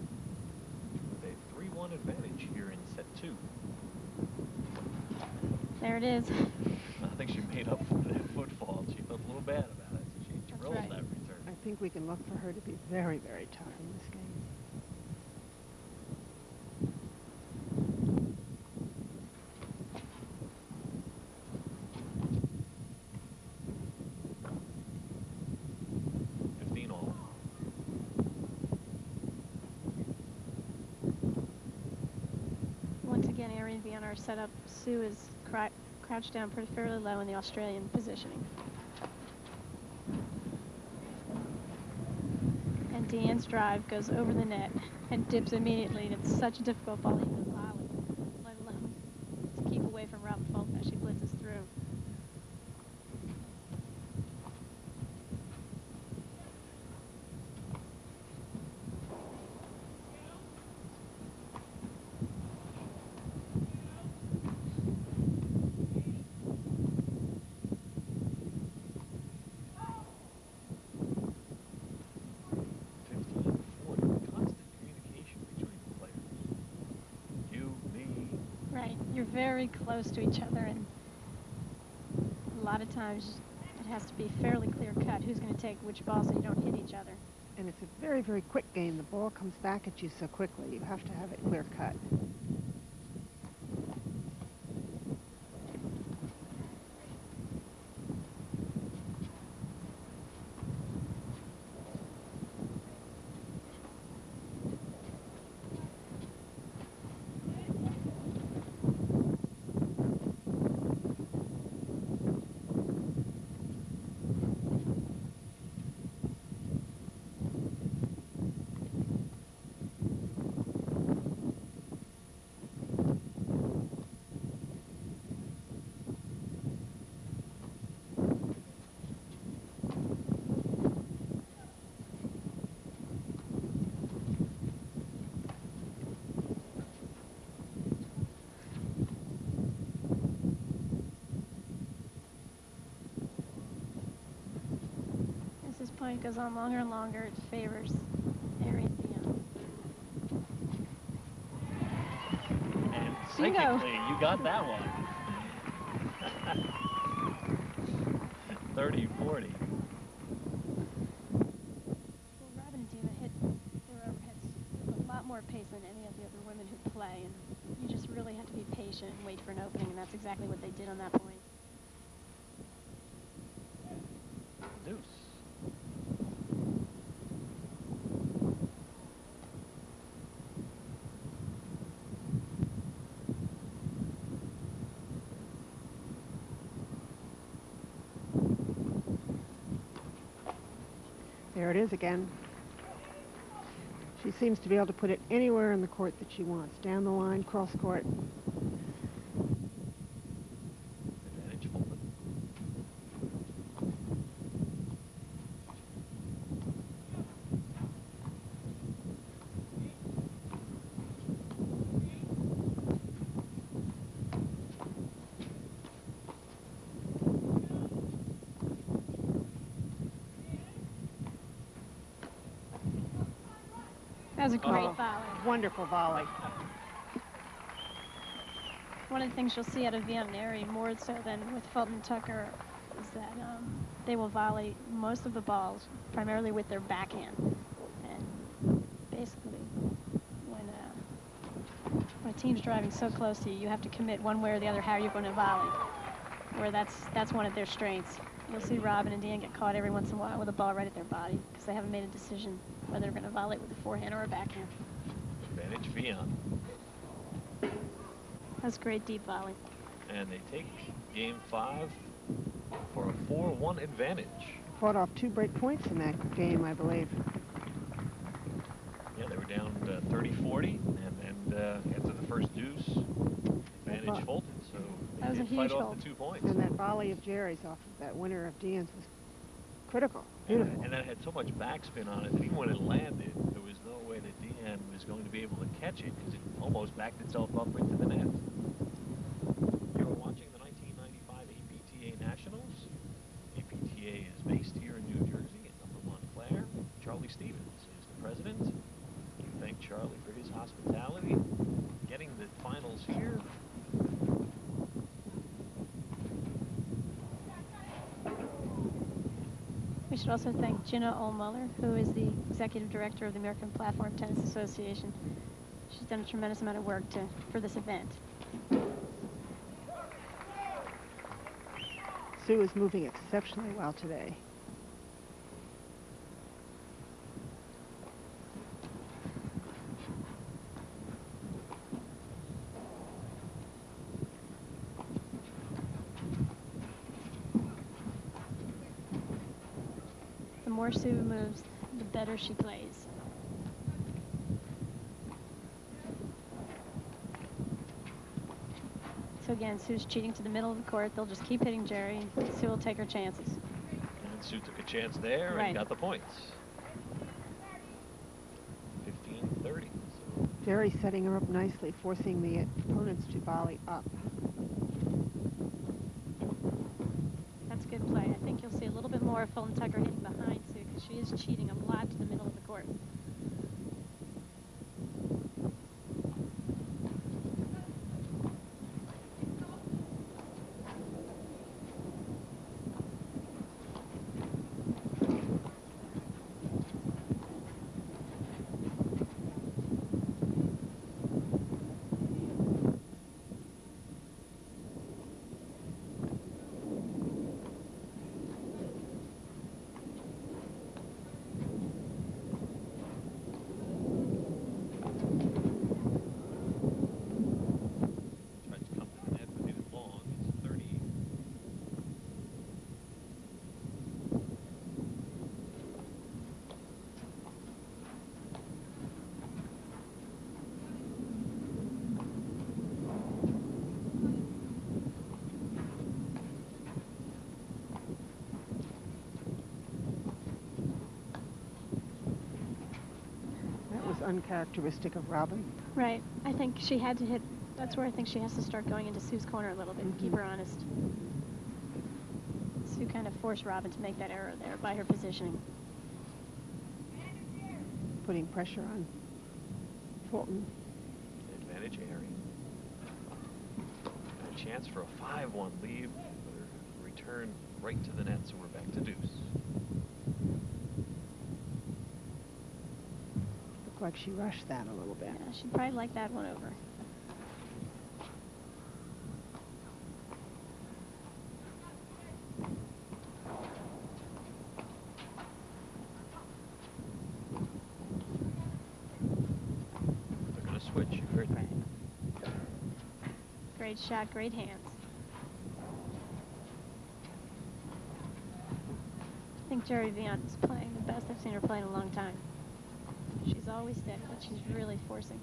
with a 3-1 advantage here in set 2. There it is. I think she made up for that footfall. She felt a little bad about it, so she drilled right. that return. I think we can look for her to be very, very tough in this game. Our setup. Sue is crouched down pretty fairly low in the Australian positioning. And Diane's drive goes over the net and dips immediately. And it's such a difficult ball even to volley, let alone to keep away from Robin Fulton as she blitzes through. You're very close to each other, and a lot of times it has to be fairly clear cut who's going to take which ball so you don't hit each other. And it's a very, very quick game. The ball comes back at you so quickly. You have to have it clear cut. point goes on longer and longer, it favors Aery and Viant. And Bingo. psychically, you got that one. 30-40. Well, Robin and Dina hit their overheads with a lot more pace than any of the other women who play, and you just really have to be patient and wait for an opening, and that's exactly what they did on that point. Deuce. There it is again. She seems to be able to put it anywhere in the court that she wants. Down the line, cross court. Advantage Fulton. That was a great volley. Wonderful volley. One of the things you'll see out of Viant and Aery more so than with Fulton and Tucker is that they will volley most of the balls primarily with their backhand. And basically, when a team's driving so close to you, you have to commit one way or the other how you're going to volley. Where that's one of their strengths. You'll see Robin and Diane get caught every once in a while with a ball right at their body because they haven't made a decision whether they're going to volley with a forehand or a backhand. Advantage Viant. That's a great deep volley. And they take game 5 for a 4-1 advantage. Fought off 2 break points in that game, I believe. Yeah, they were down 30-40, and after the first deuce, advantage Fulton. So That was they a did fight huge off hold. the 2 points. And that volley of Gerri's off of that winner of Diane's was critical. Beautiful. And that had so much backspin on it that even when it landed, there was no way that Diane was going to be able to catch it because it almost backed itself up into the net. You're watching the 1995 APTA Nationals. APTA is based here in New Jersey in Upper Montclair. Charlie Stevens is the president. We thank Charlie for his hospitality. Getting the finals here. We should also thank Gina Ohlmuller, who is the executive director of the American Platform Tennis Association. She's done a tremendous amount of work for this event. Sue is moving exceptionally well today. The more Sue moves, the better she plays. So again, Sue's cheating to the middle of the court. They'll just keep hitting Gerri. Sue will take her chances. And Sue took a chance there Right. and got the points. 15-30. So Gerri setting her up nicely, forcing the opponents to volley up. That's good play. I think you'll see a little bit more of Fulton Tucker hitting behind Sue because she is cheating a lot to the middle of the court. tries to come to the net, but hit it long. It's 30. That was uncharacteristic of Robin. Right. I think she had to hit. That's where I think she has to start going into Sue's corner a little bit and keep her honest. Sue kind of forced Robin to make that error there by her positioning. putting pressure on Fulton. Advantage Aery. A chance for a 5-1 lead, but her return right to the net, so we're back to deuce. Looked like she rushed that a little bit. Yeah, she'd probably like that one over. They're going to switch. You heard that. Great shot, great hands. I think Gerri Viant is playing the best I've seen her play in a long time. She's always steady, but she's really forcing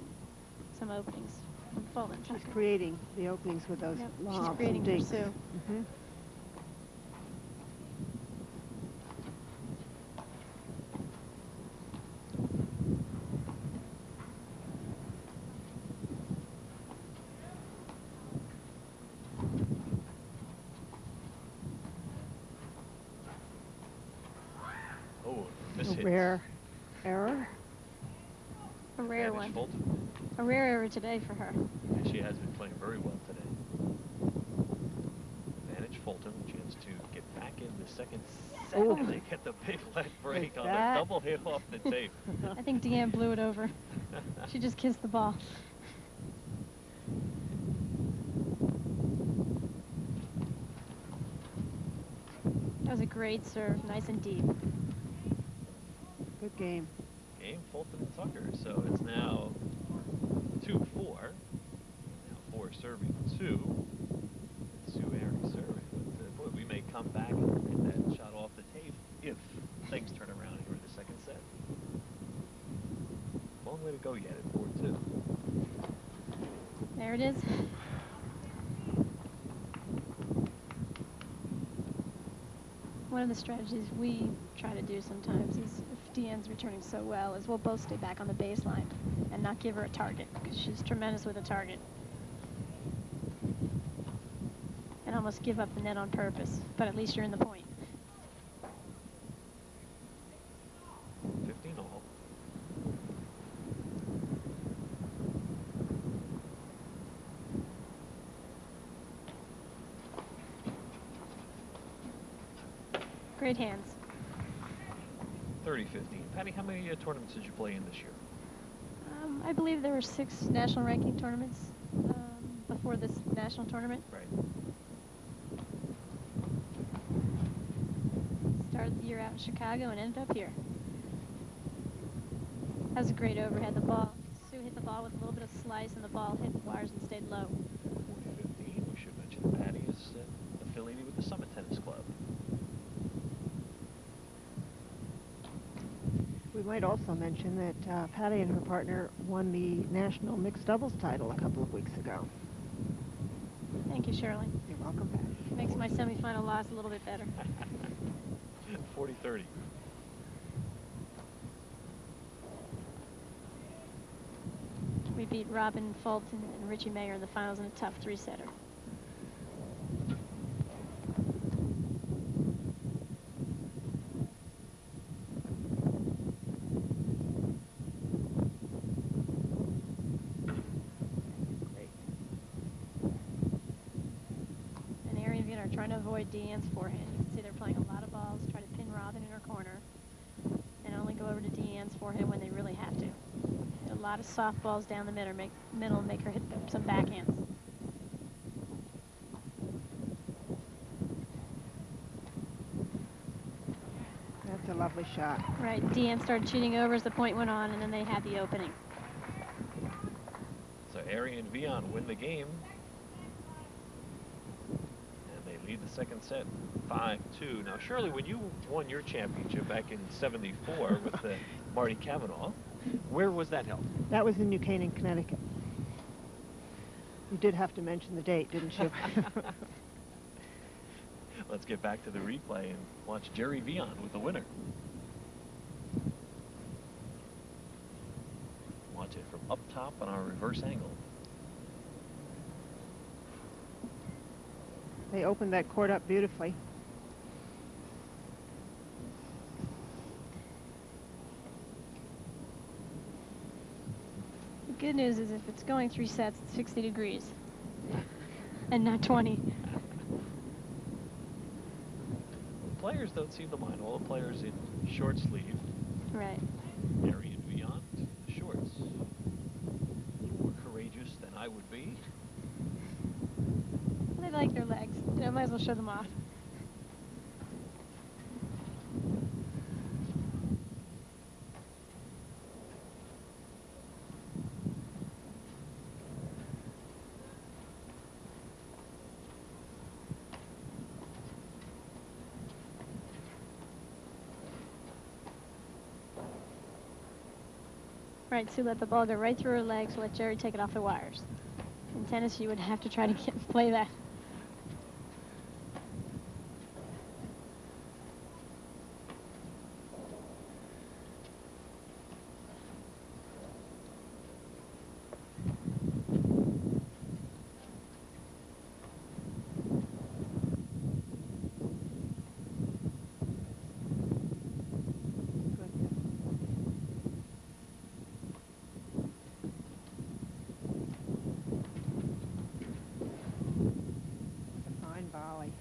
some openings from Fulton. She's creating the openings with those lobs. She's creating and dinks. pursuit. Mm-hmm. Oh, this hits. Rare error. A rare Advantage one. Fulton. A rare error today for her. And she has been playing very well today. Advantage Fulton, chance to get back in the second set. Ooh. They get the big leg break Like on that. the double hit off the tape. I think Diane blew it over. She just kissed the ball. That was a great serve, nice and deep. Good game. Game Fulton and Tucker, so it's now 2-4. Now 4 serving 2. Sue Aery serving. But, boy, we may come back and hit that shot off the tape if things turn around here in the second set. Long way to go yet at 4-2. There it is. One of the strategies we try to do sometimes is, if Diane's returning so well, is we'll both stay back on the baseline and not give her a target, because she's tremendous with a target. And almost give up the net on purpose, but at least you're in the point. 15 all. Great hands. 30-15. Patty, how many tournaments did you play in this year? I believe there were 6 national ranking tournaments before this national tournament. Right. Started the year out in Chicago and ended up here. That was a great overhead. The ball, Sue hit the ball with a little bit of slice, and the ball hit the wires and stayed low. 40-15. We should mention that Patty is affiliated with the Summit Tennis Club. We might also mention that Patty and her partner won the national mixed doubles title a couple of weeks ago. Thank you, Shirley. You're welcome, Patty. Makes my semifinal loss a little bit better. 40-30. We beat Robin Fulton and Richie Mayer in the finals in a tough 3-setter. And Aery and Viant are trying to avoid Diane's forehand. You can see they're playing a lot of balls, try to pin Robin in her corner, and only go over to Diane's forehand when they really have to. Hit a lot of soft balls down the middle, make her hit some backhands. That's a lovely shot. Right, Diane started cheating over as the point went on, and then they had the opening. So Aery and Viant win the game. And they lead the second set 5-2. Now, Shirley, when you won your championship back in '74 with Marty Cavanaugh, where was that held? That was in New Canaan, Connecticut. You did have to mention the date, didn't you? Let's get back to the replay and watch Gerri Viant with the winner. Watch it from up top on our reverse angle. They opened that court up beautifully. good news is if it's going 3 sets, it's 60 degrees and not 20. Players don't seem to mind. All the players in short sleeve. Right. Aery and Viant, the shorts. A little more courageous than I would be. They like their legs. I might as well show them off. Right, Sue let the ball go right through her legs, let Gerri take it off the wires. In tennis, you would have to try to play that. Fine volley.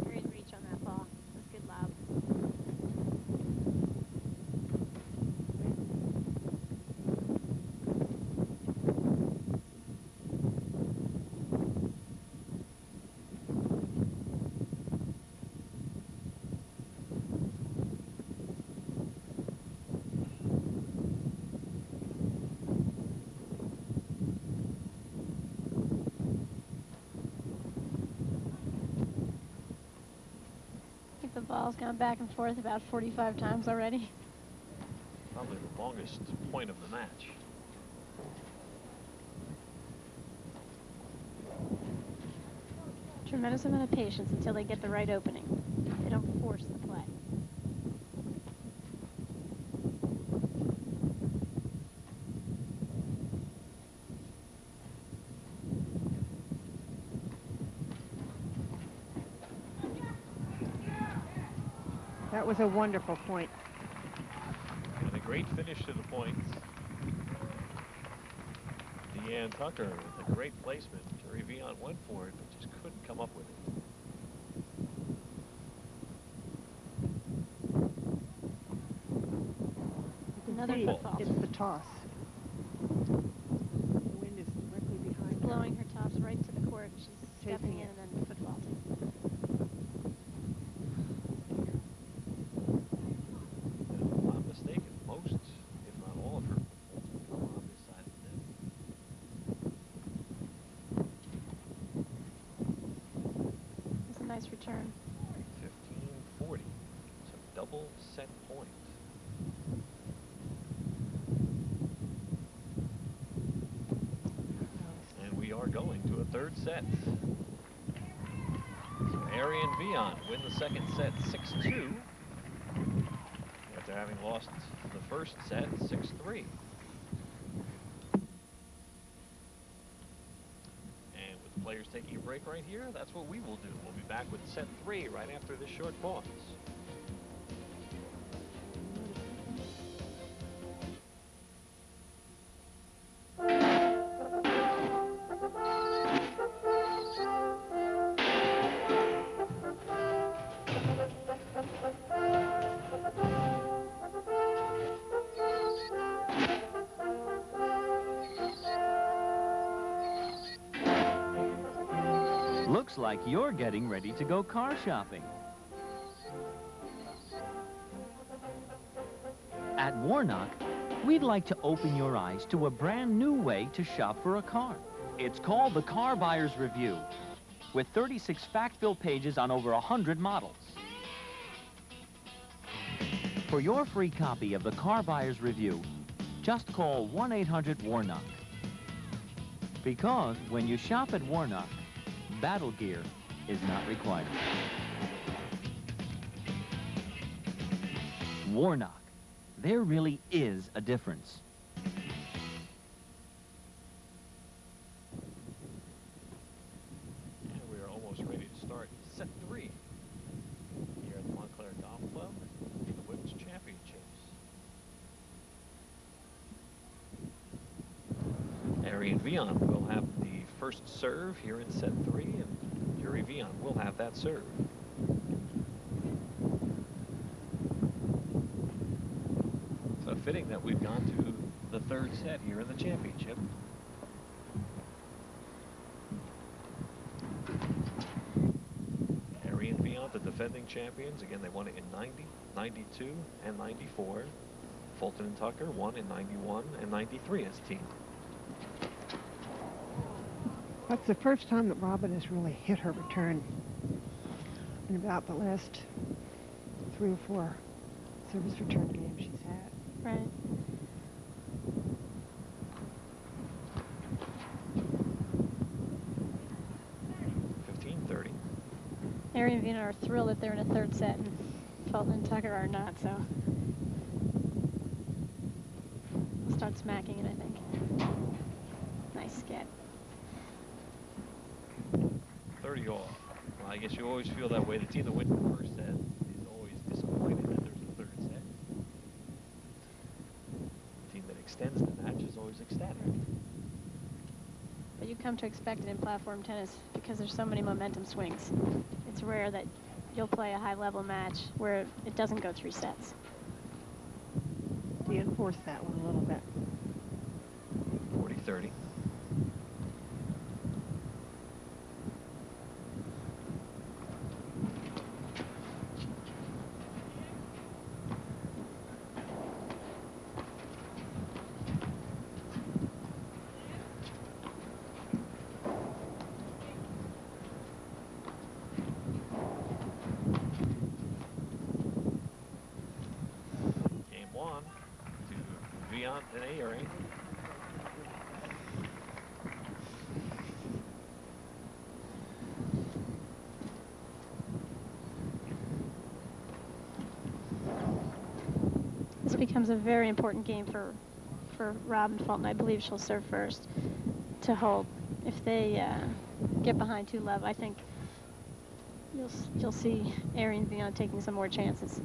Great reach on that ball. It was good lob. I think the ball's gone back and forth about 45 times already. Probably the longest point of the match. Tremendous amount of patience until they get the right opening. They don't force the play. That was a wonderful point. And a great finish to the points. Diane Tucker with a great placement. Gerri Viant went for it, but just couldn't come up with it. Another See, foot fault. it's the toss. The wind is directly behind her. Blowing her tops right to the court. She's stepping Taking in it. and then foot faulting. And if I'm not mistaken, most, if not all of her footballs will come on this side of the net. It's a nice return. 15-40. It's a double set point. And we are going to a third set. So Aery and Viant win the second set 6-2. After having lost the first set 6-3. And with the players taking a break right here, that's what we will do. We'll be back with set 3 right after this short pause. Looks like you're getting ready to go car shopping. At Warnock, we'd like to open your eyes to a brand new way to shop for a car. It's called the Car Buyer's Review. with 36 fact-filled pages on over 100 models. For your free copy of the Car Buyer's Review, just call 1-800-WARNOCK. Because when you shop at Warnock, battle gear is not required. Warnock, there really is a difference. And we are almost ready to start set 3 here at the Montclair Golf Club, the Women's Championships. Aery and Viant will have the first serve here in set 3, and Gerri Viant will have that serve. So fitting that we've gone to the third set here in the championship. Aery and Viant, the defending champions. Again, they won it in 90, 92, and 94. Fulton and Tucker won in 91 and 93 as a team. That's the first time that Robin has really hit her return in about the last 3 or 4 service return games she's had. Right. Aery and Viant are thrilled that they're in a third set, and Fulton and Tucker are not, so I'll start smacking it, I think. Nice scat. 30 all. Well, I guess you always feel that way. The team that wins the first set is always disappointed that there's a third set. The team that extends the match is always ecstatic. But you come to expect it in platform tennis because there's so many momentum swings. It's rare that you'll play a high-level match where it doesn't go 3 sets. Reinforce that one a little bit. 40-30. And Aery. This becomes a very important game for Robin Fulton. I believe she'll serve first to hold. If they get behind 2-love, I think you'll see Aery and Viant taking some more chances,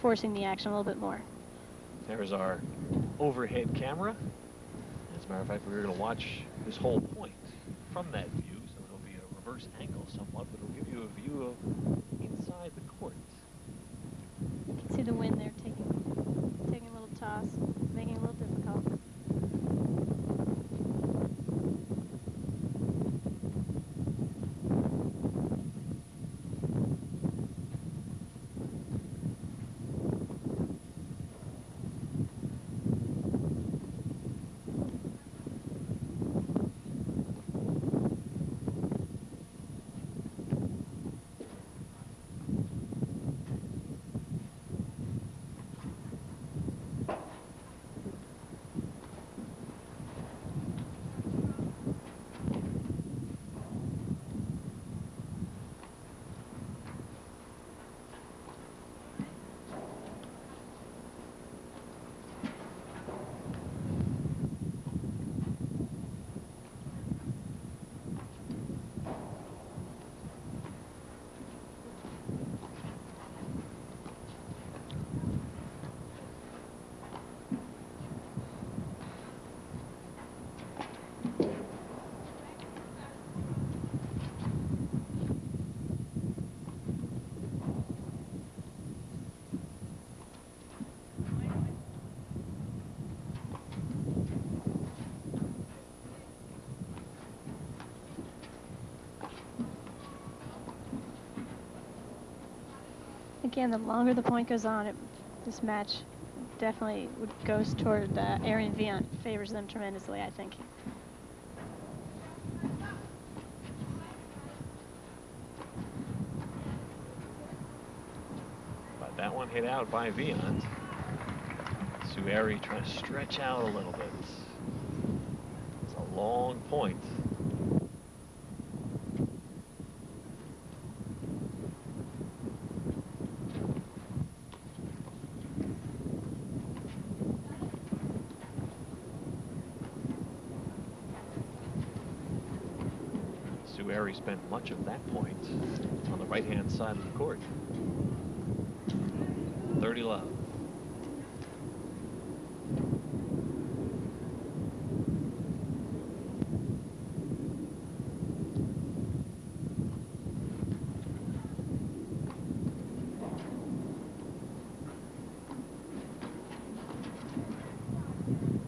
forcing the action a little bit more. There's our overhead camera. As a matter of fact, we're going to watch this whole point from that view, so it'll be a reverse angle somewhat, but it'll give you a view of inside the court. You can see the wind there taking a little toss, making it a little difficult. Again, the longer the point goes on, this match definitely goes toward Aery and Viant. Favors them tremendously, I think. hit out by Viant. So Aery trying to stretch out a little bit. It's a long point. Aery spent much of that point on the right-hand side of the court. 30 love.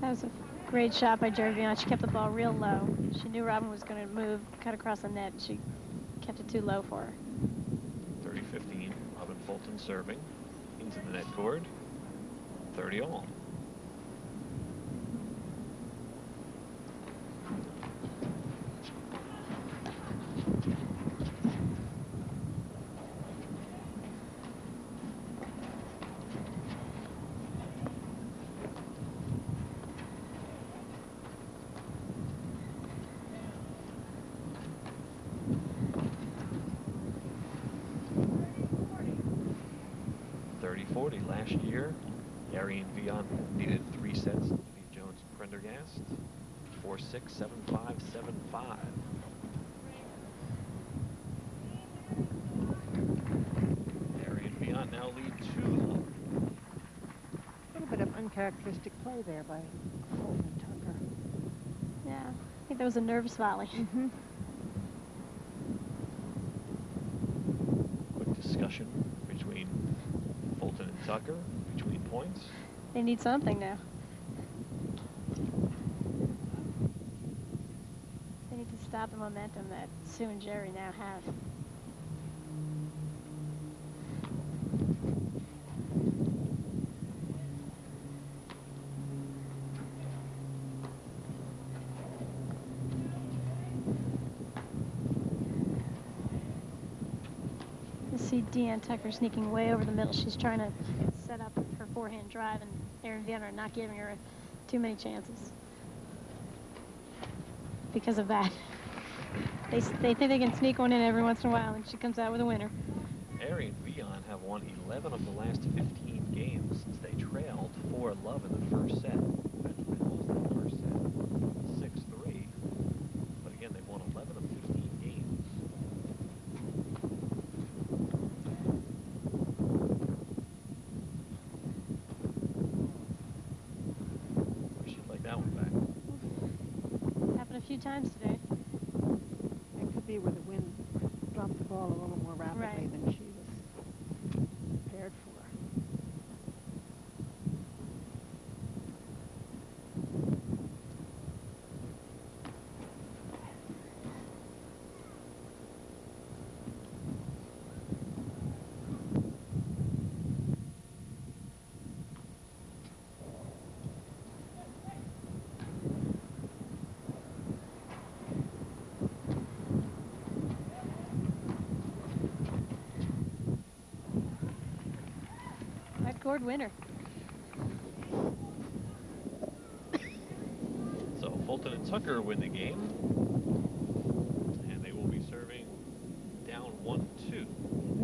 That was a great shot by Gerri Viant. She kept the ball real low. She knew Robin was going to move, cut across the net, and she kept it too low for her. 30-15, Robin Fulton serving into the net cord. 30 all. Last year, Aery and Viant needed 3 sets to beat Jones and Prendergast. 4-6, 7-5, 7-5. Aery and Viant now lead 2-0. A little bit of uncharacteristic play there by Fulton and Tucker. Yeah, I think that was a nervous volley. Mm-hmm. Quick discussion between Fulton and Tucker between points. They need something now. They need to stop the momentum that Sue and Gerri now have. You see Diane Tucker sneaking way over the middle. She's trying to set up her forehand drive, and Aery and Viant are not giving her too many chances. Because of that. They think they can sneak one in every once in a while, and she comes out with a winner. Aery and Viant have won 11 of the last 15 games since they trailed 4-love in the first set. Eventually lost the first set 6-3. But again, they've won 11 of 15 games. She'd like that one back. Happened a few times today. It could be where the wind dropped the ball a little more rapidly Right. than she was prepared for. Cord winner. So Fulton and Tucker win the game, and they will be serving down 1-2. It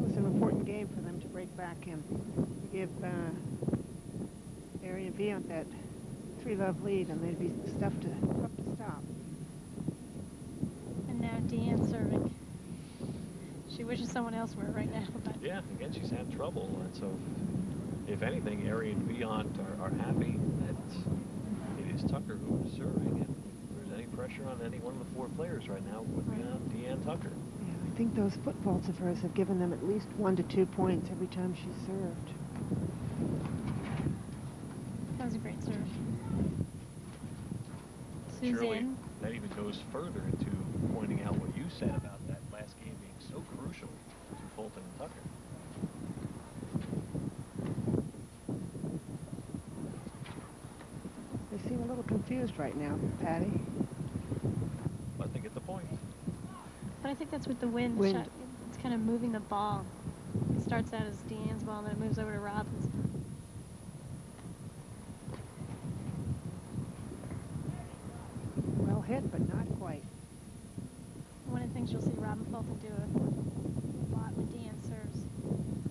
was an important game for them to break back and give Aery and Viant that 3-love lead, and they'd be tough to stop. And now Diane serving. She wishes someone else were right now. But Yeah, again, she's had trouble, and so if anything, Aery and Viant are happy that it is Tucker who is serving, and if there's any pressure on any one of the 4 players right now, it would be on Diane Tucker. Yeah, I think those foot faults of hers have given them at least 1 to 2 points every time she served. that was a great serve. Surely Suzanne. that even goes further into pointing out what you said about that last game being so crucial to Fulton and Tucker. They seem a little confused right now, Patty. But they get the point. But I think that's with the wind. Wind. Shot. It's kind of moving the ball. It's starts out as Diane's ball, and then it moves over to Robin's. Well hit, but not quite. One of the things you'll see Robin Fulton do a lot when Diane serves.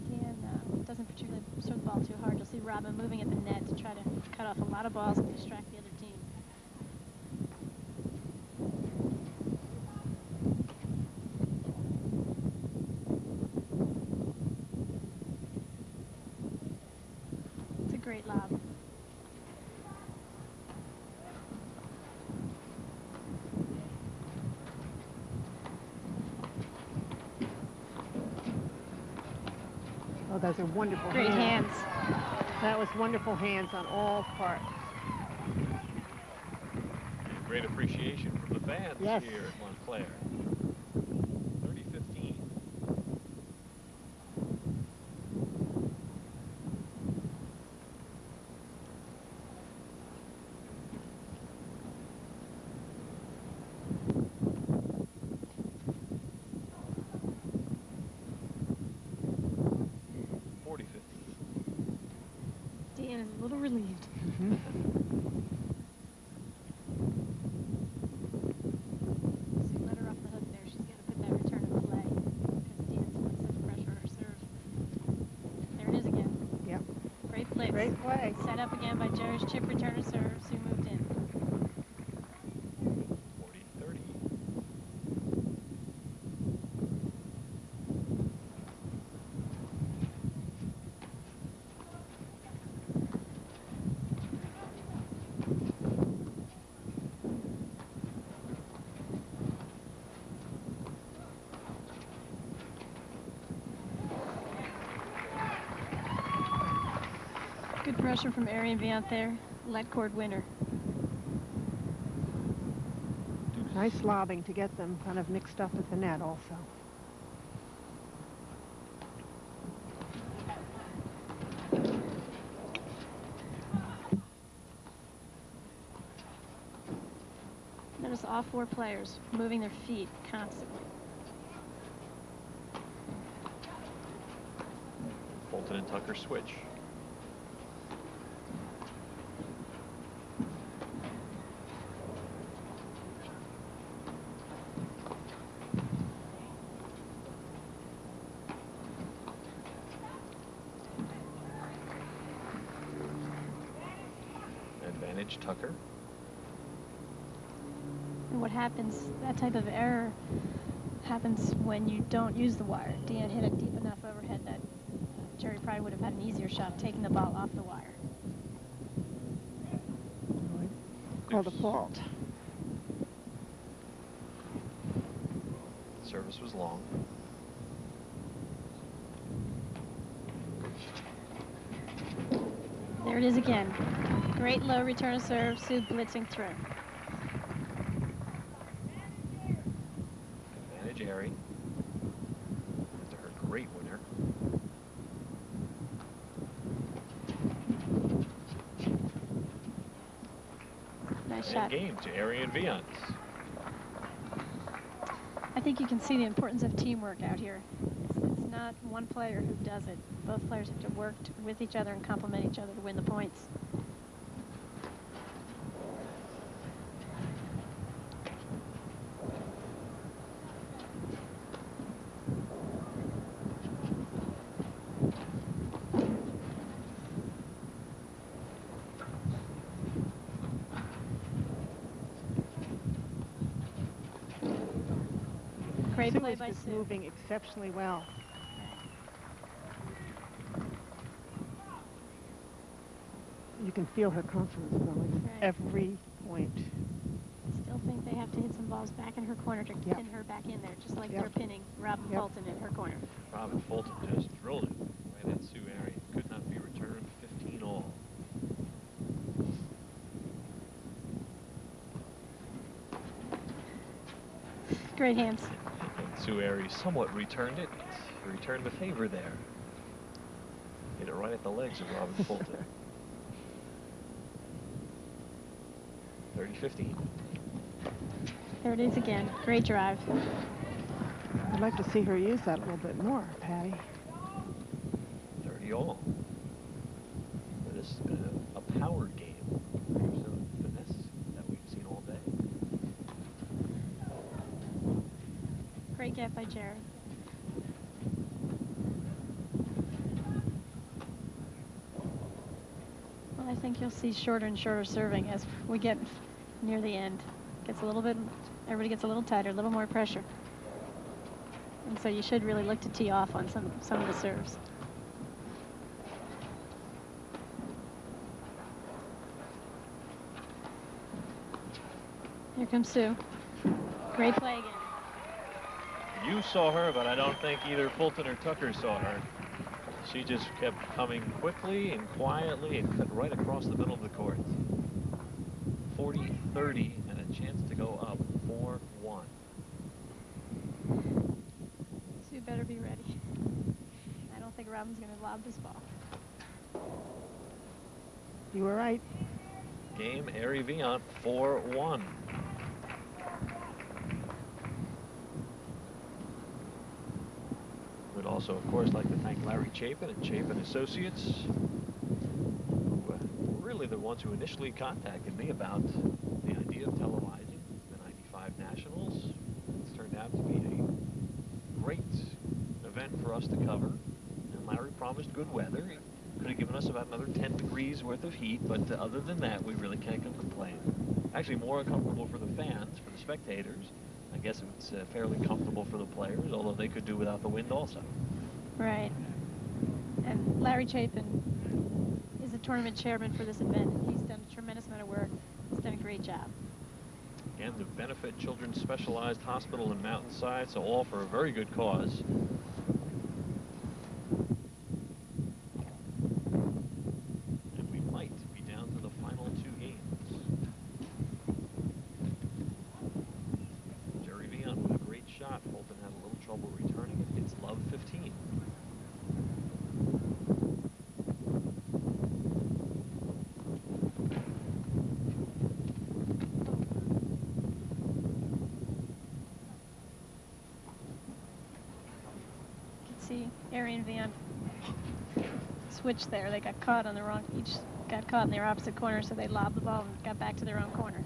Diane doesn't particularly serve the ball too hard. You'll see Robin moving at the net to try to cut off a lot of balls and distract the other team. It's a great lob. Oh, those are wonderful Great hands. That was wonderful hands on all parts. Great appreciation from the fans Yes. here at Montclair. 30-15. Diane is a little relieved. So let her off the hook there. She's got to put that return in play because Diane's put such pressure on her serve. There it is again. Yep. Great play. Great play. Set up again by Gerri's chip returner serve. Sue moved in. 40-30. Good pressure from Aery and Viant there. Let cord winner. Nice lobbing to get them kind of mixed up at the net also. Notice all four players moving their feet constantly. Fulton and Tucker switch. Advantage Tucker. And what happens, that type of error happens when you don't use the wire. Diane hit it deep enough overhead that Gerri probably would have had an easier shot taking the ball off the wire. Called a fault. Service was long. There it is again. Great low return of serve. Sue blitzing through. Advantage Aery. After her great winner. Nice And shot. game to Aery and Viant. I think you can see the importance of teamwork out here. It's not one player who does it. Both players have to work with each other and complement each other to win the points. Great Sue play is by just Sue. moving exceptionally well. You can feel her confidence growing Right. every point. Still think they have to hit some balls back in her corner to Yep. pin her back in there, just like Yep. they're pinning Robin Yep. Fulton in her corner. Robin Fulton just drilled it right at Sue Aery. Could not be returned. 15 all. Great hands. And Sue Aery somewhat returned it. Returned the favor there. Hit it right at the legs of Robin Fulton. 30-15. There it is again. Great drive. I'd like to see her use that a little bit more, Patty. tee all. This has been a power game. Some finesse that we've seen all day. Great get by Gerri. Well, I think you'll see shorter and shorter serving as we get near the end. Gets a little bit, everybody gets a little tighter, a little more pressure. And so you should really look to tee off on some of the serves. Here comes Sue. Great play again. You saw her, but I don't think either Fulton or Tucker saw her. She just kept coming quickly and quietly and cut right across the middle of the court. 40-30 and a chance to go up 4-1. Sue better be ready. I don't think Robin's going to lob this ball. You were right. Game Aery Viant 4-1. We'd also, of course, like to thank Larry Chapin and Chapin Associates, who were really the ones who initially contacted me about the idea of televising the '95 Nationals. It's turned out to be a great event for us to cover, and Larry promised good weather. He could have given us about another 10 degrees worth of heat, but other than that, we really can't complain. Actually, more uncomfortable for the fans, for the spectators. I guess it's fairly comfortable for the players, although they could do without the wind also. Right. And Larry Chapin is the tournament chairman for this event. He's done a tremendous amount of work. He's done a great job. And the Benefit Children's Specialized Hospital in Mountainside, so all for a very good cause. And we might be down to the final 2 games. Gerri Viant with a great shot. Fulton had a little trouble returning it. It's love 15. See, Aery and Viant switched there. They got caught on the wrong, each got caught in their opposite corner, so they lobbed the ball and got back to their own corner.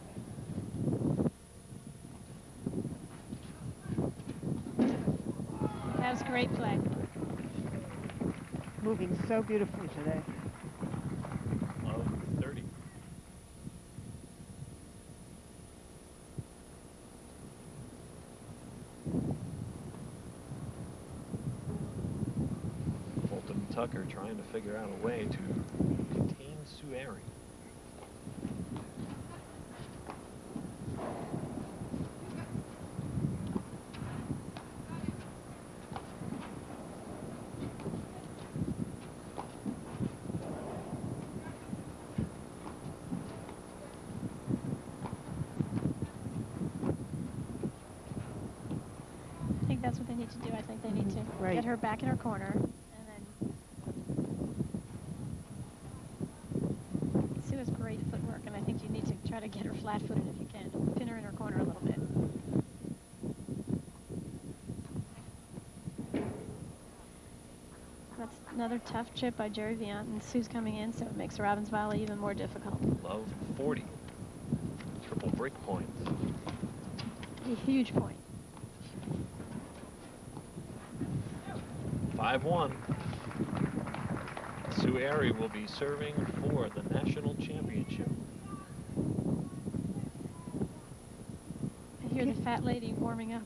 That was great play. Moving so beautifully today. Love 30. Fulton and Tucker trying to figure out a way to contain Sue Aery. I think that's what they need to do. I think they need to get her back in her corner, and then Sue has great footwork, and I think you need to try to get her flat-footed if you can. Pin her in her corner a little bit. That's another tough chip by Gerri Viant, and Sue's coming in, so it makes Robin's volley even more difficult. Love 40. Triple break point. A huge point. 5-1. Sue Aery will be serving for the national championship. I hear the fat lady warming up.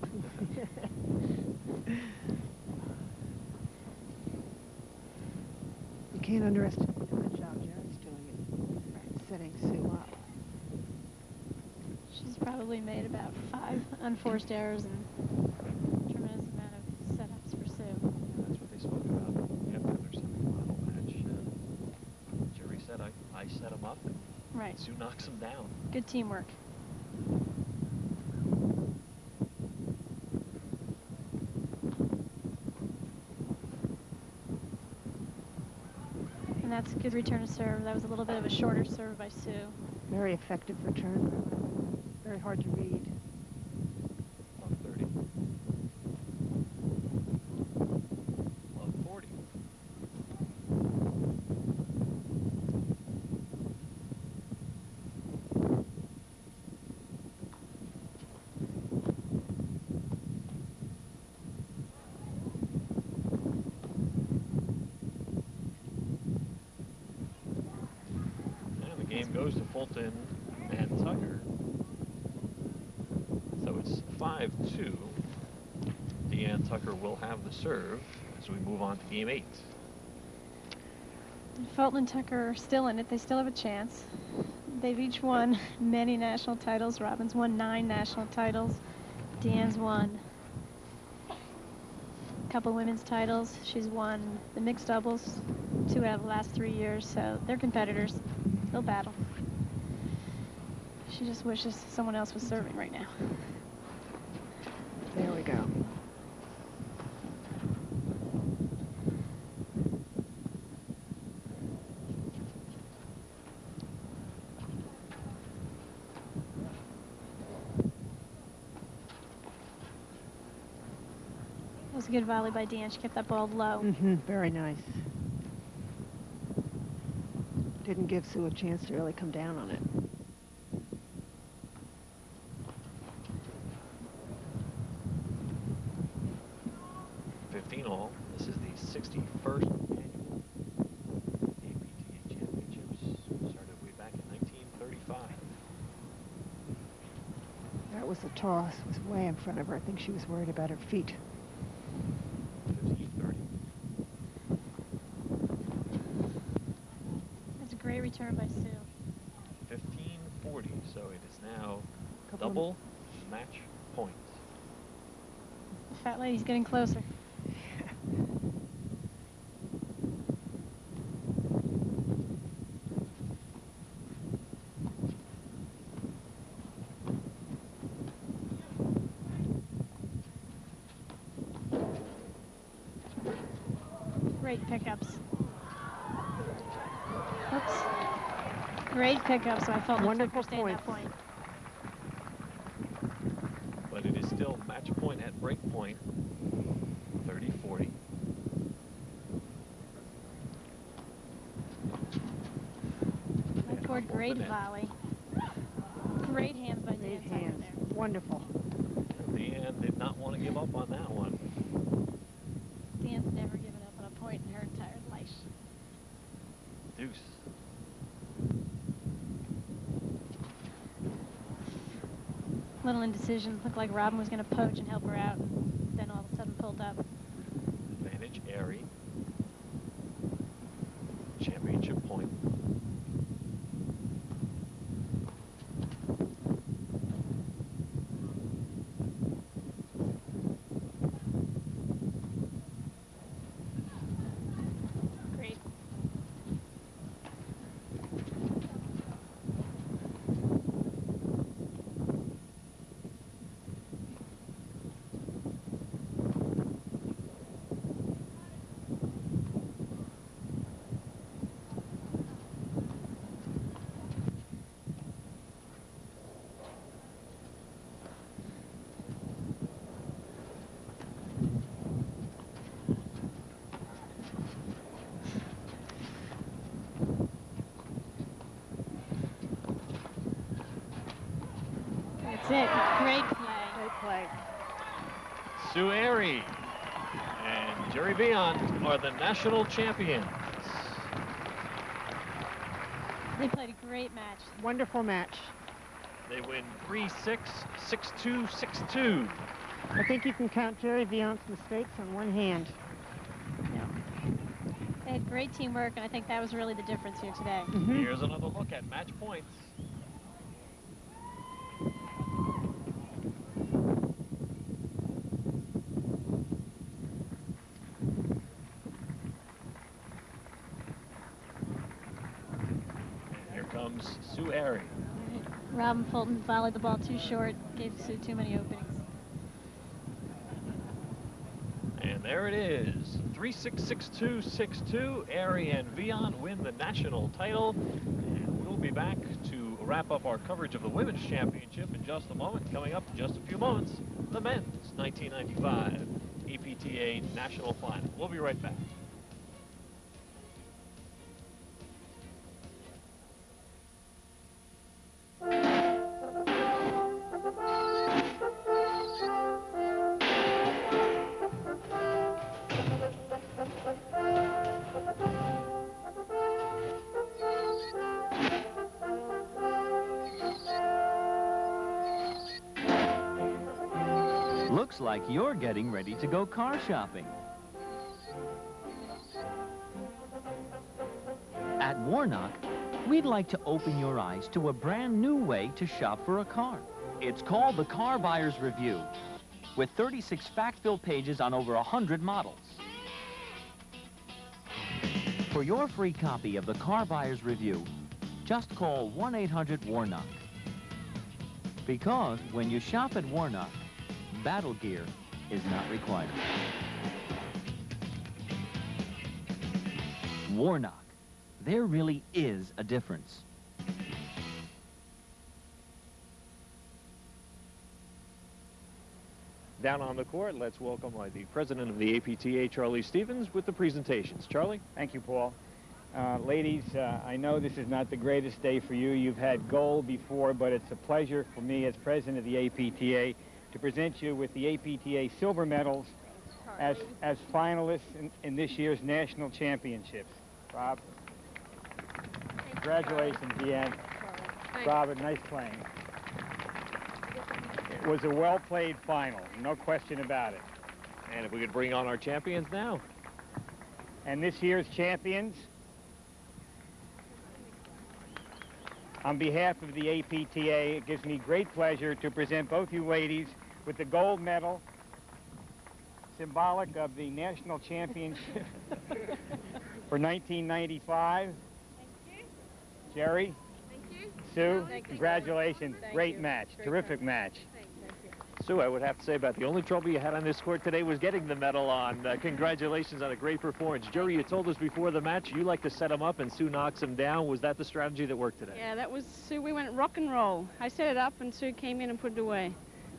You can't underestimate the good job Gerri's doing it, setting Sue up. She's probably made about 5 unforced errors and a tremendous amount of setups for Sue. That's what they spoke about after their semifinal match. Gerri said, I set him up, and Right. Sue knocks him down. Good teamwork. And that's a good return to serve. That was a little bit of a shorter serve by Sue. Very effective return. Very hard to read. Love 30. Love 40. goes to Fulton and Tucker. So it's 5-2. Diane Tucker will have the serve as we move on to game 8. Fulton and Tucker are still in it. They still have a chance. They've each won many national titles. Robin's won 9 national titles. Diane's won a couple women's titles. She's won the mixed doubles 2 out of the last 3 years, so they're competitors. They'll battle. She just wishes someone else was serving right now. There we go. That was a good volley by Diane. She kept that ball low. Very nice. Didn't give Sue a chance to really come down on it. All. This is the 61st annual APTA Championships. Started way back in 1935. That was a toss. It was way in front of her. I think she was worried about her feet. 15-30. That's a great return by Sue. 15-40. So it is now double match point. The fat lady's getting closer. Great pickups. Oops. Great pickups. So I felt wonderful stay at that point. But it is still match point at break point. 30-40. Right toward great volley. Great hands by Diane Tucker there. Wonderful. Diane did not want to give up on that one. Diane's never given up on a point in her entire life. Deuce. Little indecision. Looked like Robin was going to poach and help her out. And then all of a sudden pulled up. Advantage Aery. Championship point. Great. That's it. Great play. Great play. Sue Aery and Gerri Viant are the national champions. They played a great match. Wonderful match. They win 3-6, 6-2, 6-2. I think you can count Gerri Viant's mistakes on one hand. They had great teamwork, and I think that was really the difference here today. Here's another look at match points. Here comes Sue Aery. Robin Fulton volleyed the ball too short, gave Sue too many openings. And there it is. 3-6, 6-2, 6-2. Aery and Viant win the national title. And we'll be back to wrap up our coverage of the Women's Championship in just a moment. Coming up in just a few moments, the Men's 1995 APTA National Final. We'll be right back. Looks like you're getting ready to go car shopping. At Warnock, we'd like to open your eyes to a brand new way to shop for a car. It's called the Car Buyer's Review, with 36 fact-filled pages on over 100 models. For your free copy of the Car Buyer's Review, just call 1-800-WARNOCK. Because when you shop at Warnock, battle gear is not required. Warnock, there really is a difference. Down on the court, let's welcome the president of the APTA, Charlie Stevens, with the presentations. Charlie? Thank you, Paul. Ladies, I know this is not the greatest day for you. You've had gold before, but it's a pleasure for me as president of the APTA to present you with the APTA silver medals as finalists in this year's national championships. Rob? Congratulations, Diane. Robert, nice playing. It was a well-played final, no question about it. And if we could bring on our champions now. And this year's champions, on behalf of the APTA, it gives me great pleasure to present both you ladies with the gold medal, symbolic of the national championship for 1995. Thank you. Gerri? Thank you. Sue? Thank you. Congratulations. Thank Great you. match. Great Terrific match. match. Thank you. Sue, I would have to say about the only trouble you had on this court today was getting the medal on. Congratulations on a great performance. Gerri, you told us before the match you like to set him up and Sue knocks him down. Was that the strategy that worked today? Yeah, that was Sue. We went rock and roll. I set it up and Sue came in and put it away.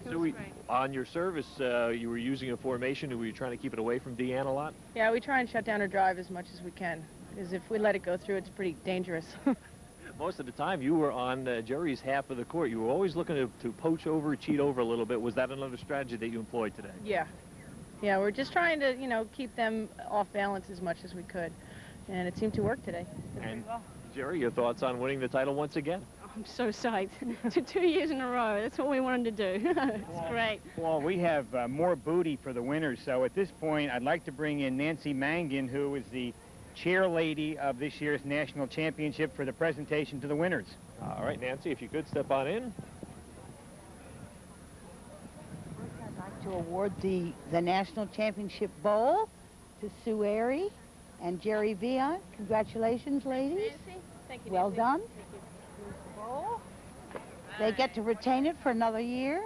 It was great. On your service, you were using a formation. Were you trying to keep it away from Diane a lot? Yeah, we try and shut down her drive as much as we can, because if we let it go through, it's pretty dangerous. Most of the time you were on Gerri's half of the court. You were always looking to poach over, cheat over a little bit. Was that another strategy that you employed today? Yeah. Yeah, we're just trying to, you know, keep them off balance as much as we could. And it seemed to work today. And Gerri, your thoughts on winning the title once again? I'm so psyched. 2 years in a row. That's what we wanted to do. It's great. Well, we have more booty for the winners, so at this point, I'd like to bring in Nancy Mangan, who is the chair lady of this year's national championship, for the presentation to the winners. All right, Nancy, if you could step on in. First, I'd like to award the National Championship Bowl to Sue Aery and Gerri Viant. Congratulations, ladies. Nancy? Thank you, Well Nancy. done. Here's the bowl. They get to retain it for another year.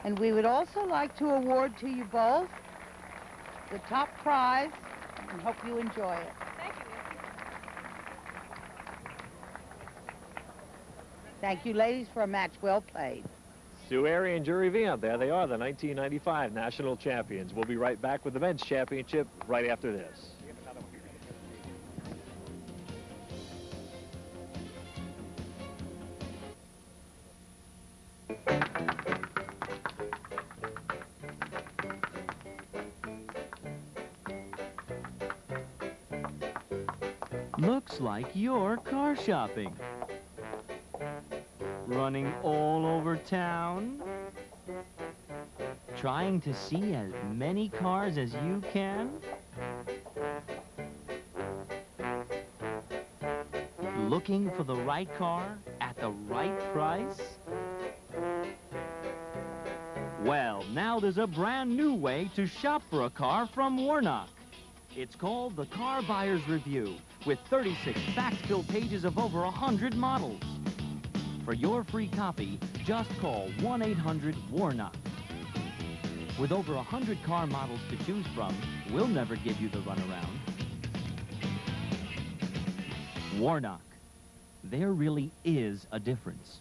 And we would also like to award to you both the top prize and hope you enjoy it. Thank you, Nancy. Thank you, ladies, for a match well played. Sue Aery and Gerri Viant, there they are, the 1995 national champions. We'll be right back with the men's championship right after this. Looks like you're car shopping. Running all over town. Trying to see as many cars as you can. Looking for the right car at the right price. Well, now there's a brand new way to shop for a car from Warnock. It's called the Car Buyer's Review, with 36 fact-filled pages of over 100 models. For your free copy, just call 1-800-WARNOCK. With over 100 car models to choose from, we'll never give you the runaround. Warnock. There really is a difference.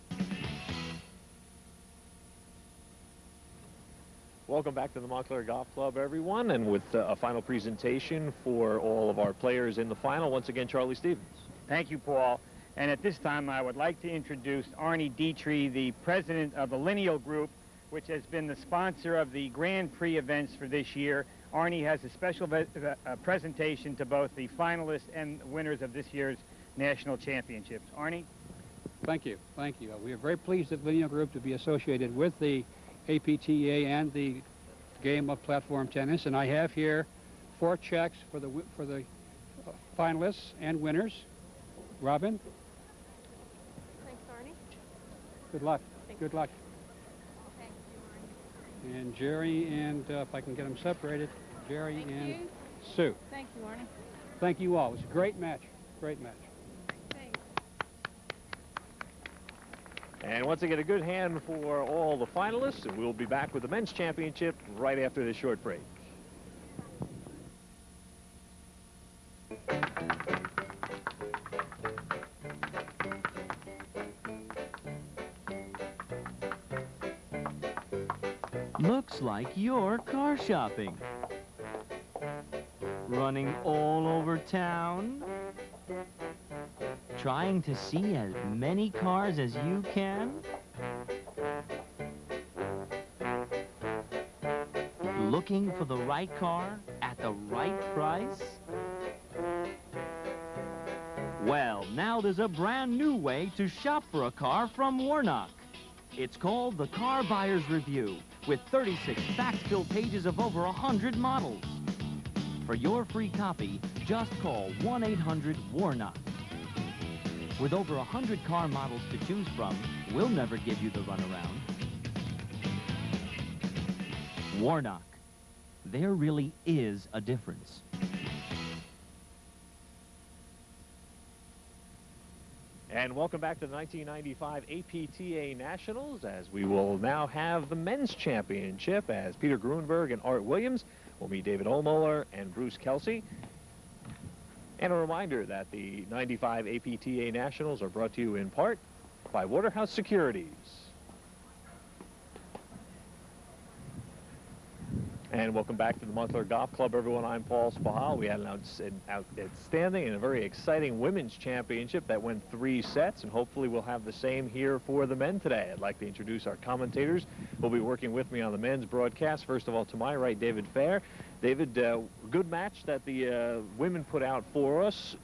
Welcome back to the Montclair Golf Club, everyone, and with a final presentation for all of our players in the final. Once again, Charlie Stevens. Thank you, Paul. And at this time, I would like to introduce Arnie Dietrich, the president of the Lineal Group, which has been the sponsor of the Grand Prix events for this year. Arnie has a special presentation to both the finalists and winners of this year's national championships. Arnie? Thank you. Thank you. We are very pleased at Viant Group to be associated with the APTA and the game of platform tennis. And I have here 4 checks for the finalists and winners. Robin? Thanks, Arnie. Good luck. Thanks. Good luck. Thank you, Arnie. And Gerri and, if I can get them separated, Gerri Thank and you. Sue. Thank you, Arnie. Thank you all. It was a great match. Great match. Thanks. And once again, a good hand for all the finalists, and we'll be back with the men's championship right after this short break. Looks like you're car shopping. Running all over town. Trying to see as many cars as you can. Looking for the right car at the right price. Well, now there's a brand new way to shop for a car from Warnock. It's called the Car Buyer's Review, with 36 fact-filled pages of over 100 models. For your free copy, just call 1-800-WARNOCK. With over 100 car models to choose from, we'll never give you the runaround. Warnock. There really is a difference. And welcome back to the 1995 APTA Nationals, as we will now have the men's championship, as Peter Grunberg and Art Williams will meet David Ohlmuller and Bruce Kelsey. And a reminder that the 95 APTA Nationals are brought to you in part by Waterhouse Securities. And welcome back to the Montclair Golf Club, everyone. I'm Paul Spahal. We had an outstanding and a very exciting women's championship that went 3 sets, and hopefully we'll have the same here for the men today. I'd like to introduce our commentators who will be working with me on the men's broadcast. First of all, to my right, David Fair. David, good match that the women put out for us.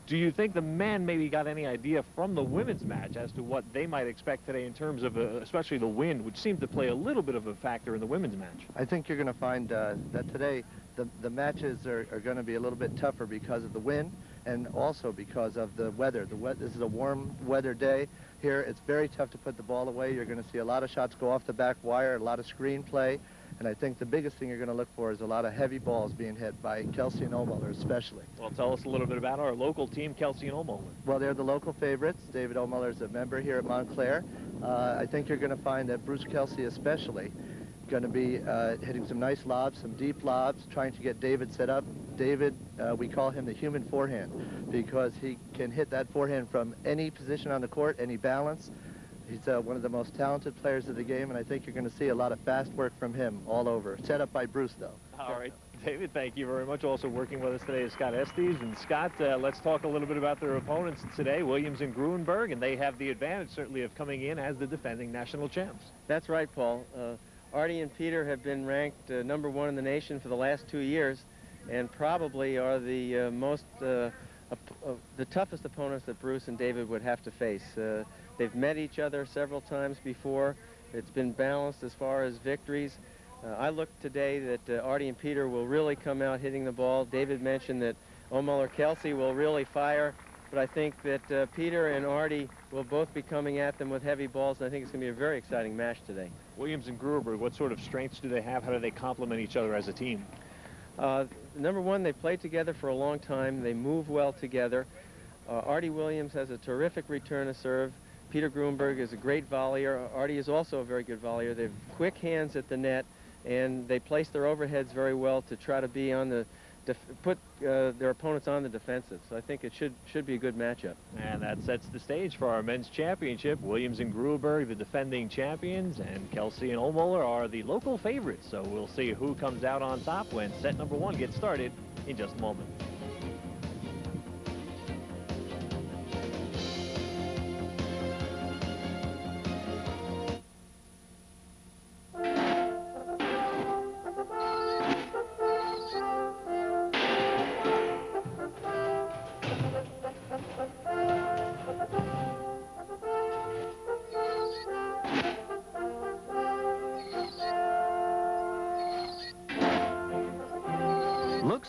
Do you think the men maybe got any idea from the women's match as to what they might expect today in terms of especially the wind, which seemed to play a little bit of a factor in the women's match? I think you're going to find that today the matches are going to be a little bit tougher because of the wind and also because of the weather. This is a warm weather day here. It's very tough to put the ball away. You're going to see a lot of shots go off the back wire, a lot of screen play. And I think the biggest thing you're going to look for is a lot of heavy balls being hit by Kelsey and Ohlmuller especially. Well, tell us a little bit about our local team, Kelsey and Ohlmuller. Well, they're the local favorites. David Ohlmuller is a member here at Montclair. I think you're going to find that Bruce Kelsey especially going to be hitting some nice lobs, some deep lobs, trying to get David set up. David, we call him the human forehand because he can hit that forehand from any position on the court, any balance. He's one of the most talented players of the game, and I think you're going to see a lot of fast work from him all over. Set up by Bruce, though. All right, David, thank you very much. Also working with us today is Scott Estes. And Scott, let's talk a little bit about their opponents today, Williams and Grunberg, and they have the advantage, certainly, of coming in as the defending national champs. That's right, Paul. Artie and Peter have been ranked #1 in the nation for the last 2 years, and probably are the the toughest opponents that Bruce and David would have to face. They've met each other several times before. It's been balanced as far as victories. I look today that Artie and Peter will really come out hitting the ball. David mentioned that Ohlmuller-Kelsey will really fire, but I think that Peter and Artie will both be coming at them with heavy balls, and I think it's going to be a very exciting match today. Williams and Grunberg, what sort of strengths do they have? How do they complement each other as a team? #1, they played together for a long time. They move well together. Artie Williams has a terrific return to serve. Peter Grunberg is a great volleyer. Artie is also a very good volleyer. They have quick hands at the net, and they place their overheads very well to try to be on the put their opponents on the defensive. So I think it should be a good matchup. And that sets the stage for our men's championship. Williams and Grunberg, the defending champions, and Kelsey and Ohlmuller are the local favorites. So we'll see who comes out on top when set #1 gets started in just a moment.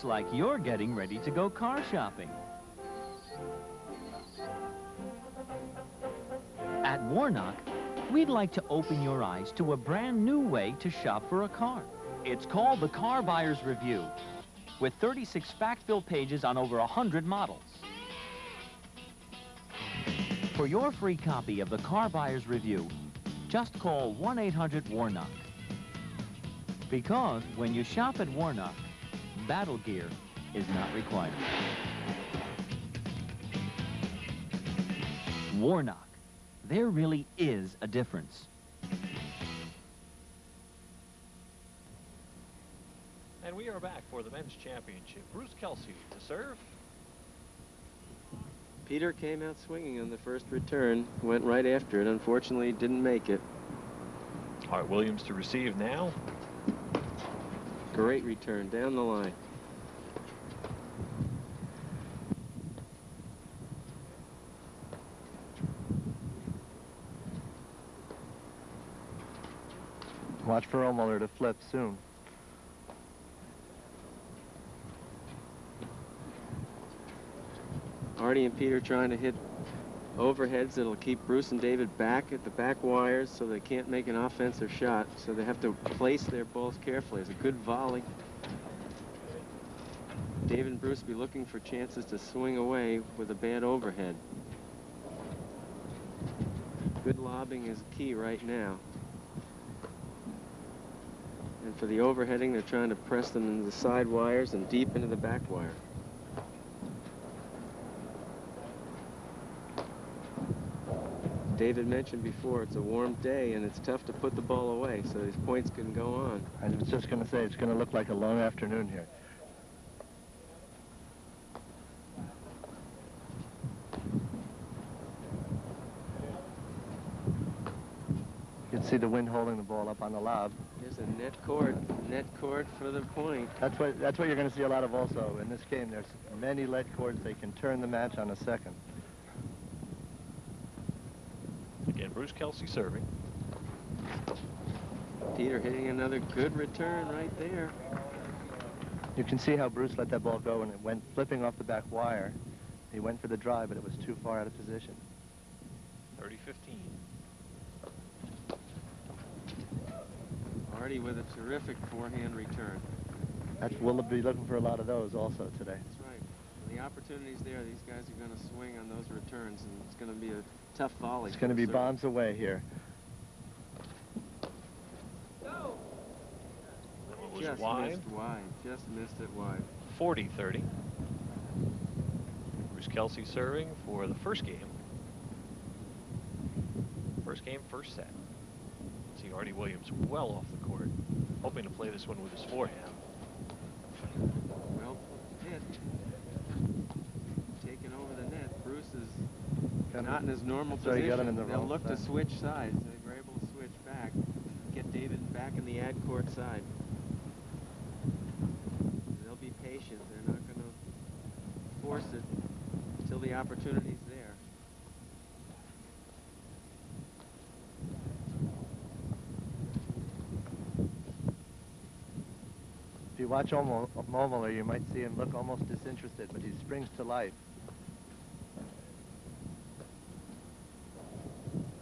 like you're getting ready to go car shopping. At Warnock, we'd like to open your eyes to a brand new way to shop for a car. It's called the Car Buyer's Review, with 36 fact-filled pages on over 100 models. For your free copy of the Car Buyer's Review, just call 1-800-WARNOCK. Because when you shop at Warnock, battle gear is not required. Warnock. There really is a difference. And we are back for the men's championship. Bruce Kelsey to serve. Peter came out swinging on the first return, went right after it. Unfortunately, didn't make it. Art Williams to receive now. Great return down the line. Watch for Ohlmuller to flip soon. Artie and Peter trying to hit overheads that'll keep Bruce and David back at the back wires so they can't make an offensive shot. So they have to place their balls carefully. It's a good volley. David and Bruce be looking for chances to swing away with a bad overhead. Good lobbing is key right now. And for the overheading, they're trying to press them into the side wires and deep into the back wire. David mentioned before, it's a warm day and it's tough to put the ball away, so these points can go on. I was just going to say, it's going to look like a long afternoon here. You can see the wind holding the ball up on the lob. There's a net court for the point. That's what you're going to see a lot of also in this game. There's many lead courts. They can turn the match on a second. Again, Bruce Kelsey serving. Peter hitting another good return right there. You can see how Bruce let that ball go and it went flipping off the back wire. He went for the drive, but it was too far out of position. 30-15. Artie with a terrific forehand return. We'll be looking for a lot of those also today. That's right. The opportunities there, these guys are going to swing on those returns, and it's going to be a tough volley. It's going to be bombs away here. Just missed wide. Just missed it wide. 40-30. Bruce Kelsey serving for the first game. First game, first set. See Artie Williams well off the court, hoping to play this one with his forehand. Well hit. Taken over the net. Bruce is not in his normal position. Got him in the They'll look side. to switch sides. They were able to switch back, get David back in the ad court side. They'll be patient. They're not going to force it until the opportunity's there. If you watch Ohlmuller, you might see him look almost disinterested, but he springs to life.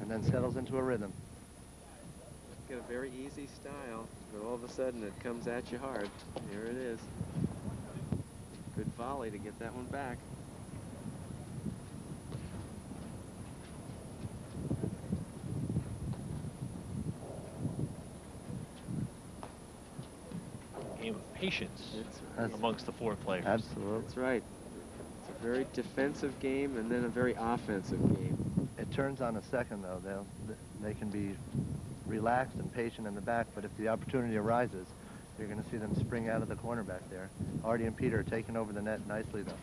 And then settles into a rhythm. Got a very easy style, but all of a sudden it comes at you hard. Here it is. Good volley to get that one back. Game of patience amongst the four players. Absolutely. That's right. It's a very defensive game and then a very offensive game. It turns on a second, though. They can be relaxed and patient in the back, but if the opportunity arises, you're going to see them spring out of the corner back there. Artie and Peter are taking over the net nicely, though.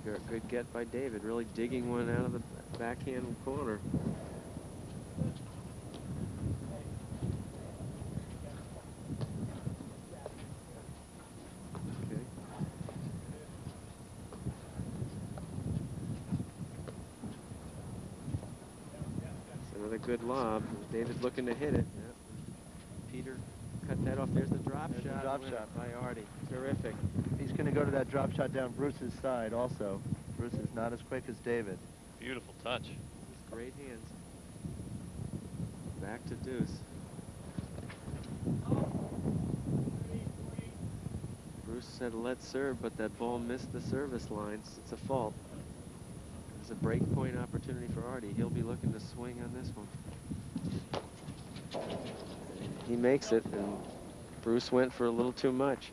A good get by David, really digging one out of the backhand corner. Okay. good lob. David looking to hit it. Yep. Peter cut that off. There's the drop There's the shot. drop shot by Artie. Terrific. He's going to go to that drop shot down Bruce's side also. Bruce is not as quick as David. Beautiful touch. He's great hands. Back to deuce. Bruce said let's serve, but that ball missed the service lines. It's a fault. There's a break point opportunity for Artie. He'll be looking to swing on this one. He makes it, and Bruce went for a little too much.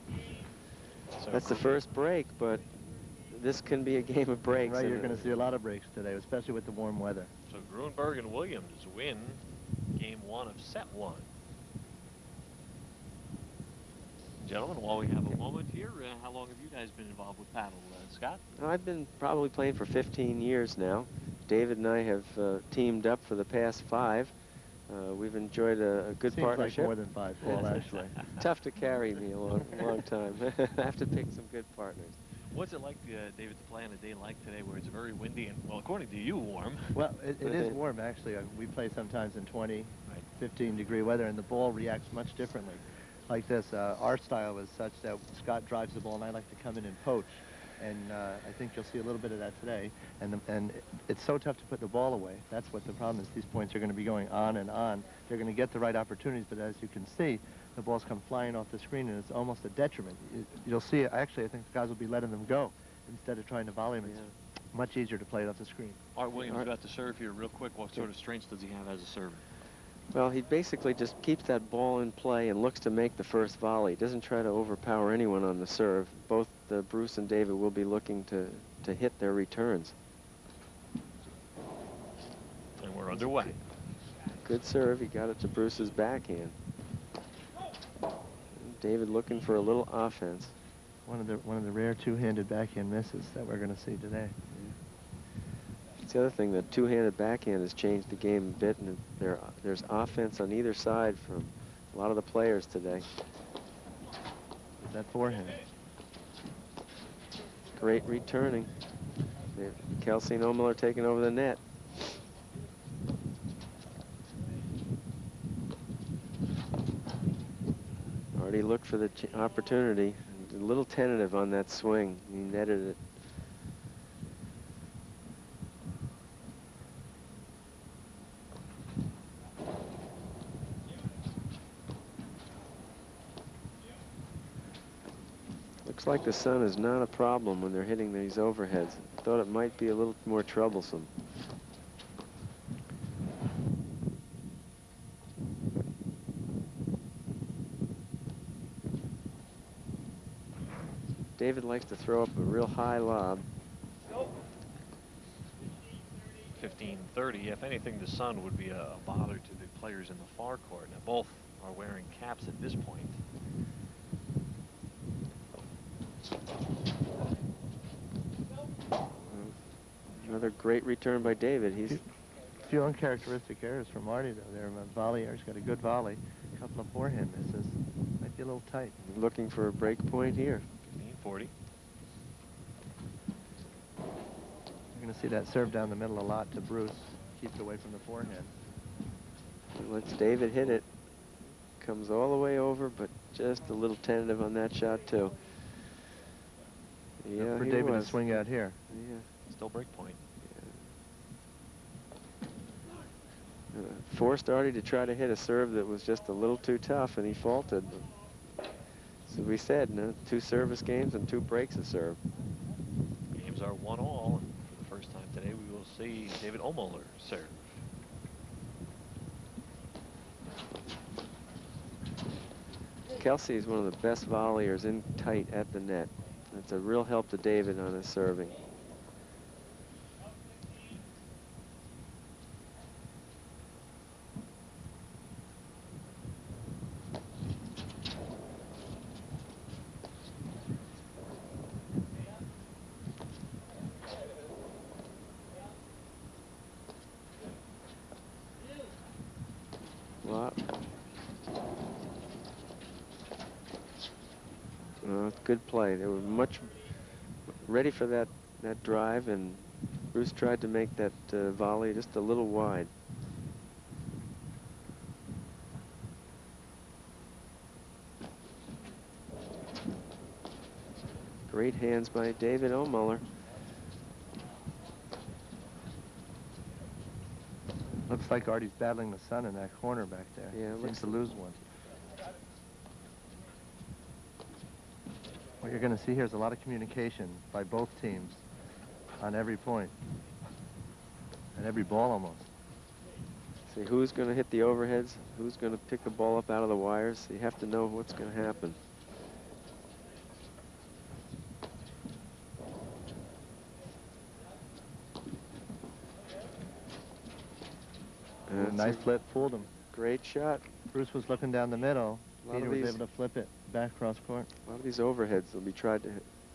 So that's the first break, but this can be a game of breaks. Right, you're going to see a lot of breaks today, especially with the warm weather. So Grunberg and Williams win game 1 of set 1. Gentlemen, while we have a moment here, how long have you guys been involved with paddle, Scott? I've been probably playing for 15 years now. David and I have teamed up for the past 5. We've enjoyed a good partnership. Seems like more than 5, Paul, actually. Tough to carry me a long time. I have to pick some good partners. What's it like, David, to play on a day like today where it's very windy and, well, according to you, warm? Well, it is warm, actually. We play sometimes in 20, 15-degree weather, and the ball reacts much differently. Like this, our style was such that Scott drives the ball, and I like to come in and poach. And I think you'll see a little bit of that today. And it's so tough to put the ball away. That's what the problem is. These points are going to be going on and on. They're going to get the right opportunities, but as you can see, the balls come flying off the screen, and it's almost a detriment. You'll see, actually, I think the guys will be letting them go instead of trying to volley them. It's much easier to play it off the screen. Art Williams got to serve here real quick. What sort of strengths does he have as a server? Well, he basically just keeps that ball in play and looks to make the first volley. He doesn't try to overpower anyone on the serve. Both Bruce and David will be looking to hit their returns. And we're underway. Good serve. He got it to Bruce's backhand. David looking for a little offense. One of the rare two-handed backhand misses that we're going to see today. It's the other thing, that two-handed backhand has changed the game a bit, and there's offense on either side from a lot of the players today. That forehand. Great returning. Kelsey and Omler taking over the net. Already looked for the opportunity. A little tentative on that swing. He netted it. Looks like the sun is not a problem when they're hitting these overheads. I thought it might be a little more troublesome. David likes to throw up a real high lob. 15-30. If anything, the sun would be a bother to the players in the far court. Now, both are wearing caps at this point. Another great return by David. He's a few uncharacteristic errors from Artie, though. There, volley errors, got a good volley, a couple of forehand misses. Might be a little tight. Looking for a break point here. 15-40. You're going to see that serve down the middle a lot to Bruce. Keeps away from the forehand. He lets David hit it. Comes all the way over, but just a little tentative on that shot, too. Yeah, for David to swing out here. Yeah. Still break point. Yeah. Forced Artie to try to hit a serve that was just a little too tough, and he faulted. So we said, no, 2 service games and 2 breaks of serve. Games are 1-all, and for the first time today, we will see David Omoller serve. Kelsey is one of the best volleyers in tight at the net. It's a real help to David on his serving. Good play. They were much ready for that drive, and Bruce tried to make that volley just a little wide. Great hands by David Ohlmuller. Looks like Artie's battling the sun in that corner back there. Yeah, Seems to lose one. What you're going to see here is a lot of communication by both teams on every point and every ball almost. See who's going to hit the overheads, who's going to pick the ball up out of the wires. You have to know what's going to happen. Nice flip, fooled him. Great shot. Bruce was looking down the middle. Peter was able to flip it back cross court. A lot of these overheads will be tried to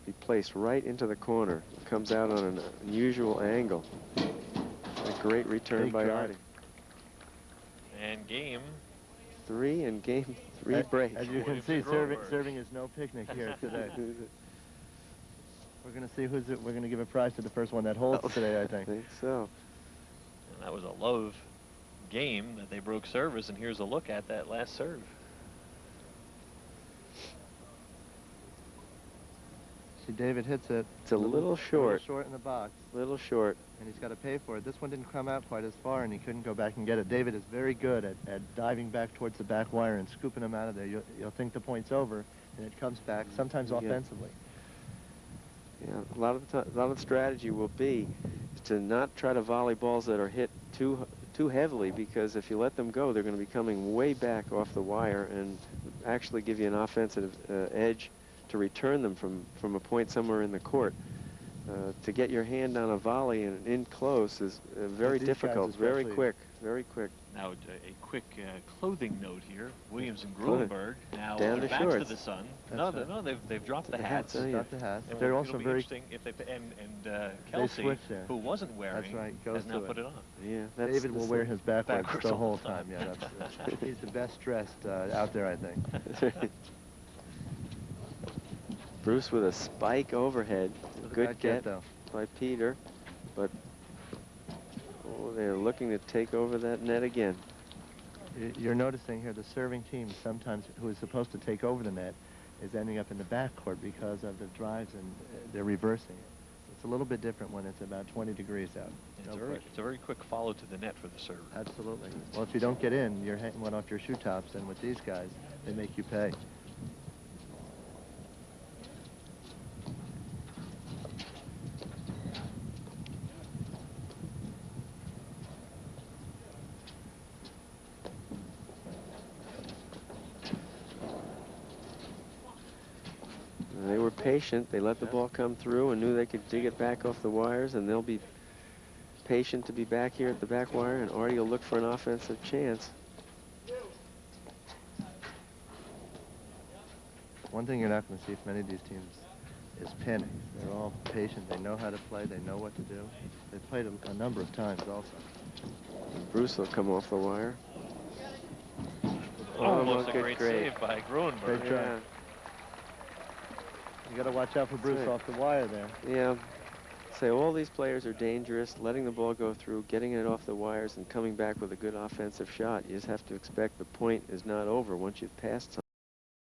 be placed right into the corner. It comes out on an unusual angle. A great return Big by drive. Artie. And game 3 and game 3 break. As you can see, serving is no picnic here today. We're going to see who's it. We're going to give a prize to the first one that holds today, I think. I think so. And that was a love game that they broke service, and here's a look at that last serve. See, David hits it. It's a little short. A little short in the box. Little short. And he's got to pay for it. This one didn't come out quite as far, and he couldn't go back and get it. David is very good at diving back towards the back wire and scooping him out of there. You'll think the point's over, and it comes back, sometimes offensively. Yeah, a lot of the strategy will be to not try to volley balls that are hit too heavily, because if you let them go, they're going to be coming way back off the wire and actually give you an offensive edge to return them from a point somewhere in the court. To get your hand on a volley and in close is very difficult, very quick. Now, a quick clothing note here. Williams and Gruenberg now down are the back shorts. to the sun. No, they've dropped the hats. Dropped the hats. And They're it'll also be very. interesting if they Kelsey, who wasn't wearing, has now put it on. Yeah, David will wear his backwards the whole time. Yeah, he's the best dressed out there, I think. Bruce with a spike overhead. Good get though by Peter, but they're looking to take over that net again. You're noticing here the serving team sometimes, who is supposed to take over the net, is ending up in the backcourt because of the drives, and they're reversing it. It's a little bit different when it's about 20 degrees out. It's a very quick follow to the net for the serve. Absolutely. Well, if you don't get in, you're hanging one off your shoe tops, and with these guys, they make you pay. They were patient. They let the ball come through and knew they could dig it back off the wires, and they'll be patient to be back here at the back wire, and Artie will look for an offensive chance. One thing you're not going to see from many of these teams is pinning. They're all patient. They know how to play. They know what to do. They've played a number of times also. Bruce will come off the wire. Almost a great save by Gruenberg. Great try. You got to watch out for Bruce off the wire there. Yeah. Say all these players are dangerous, letting the ball go through, getting it off the wires, and coming back with a good offensive shot. You just have to expect the point is not over once you've passed something.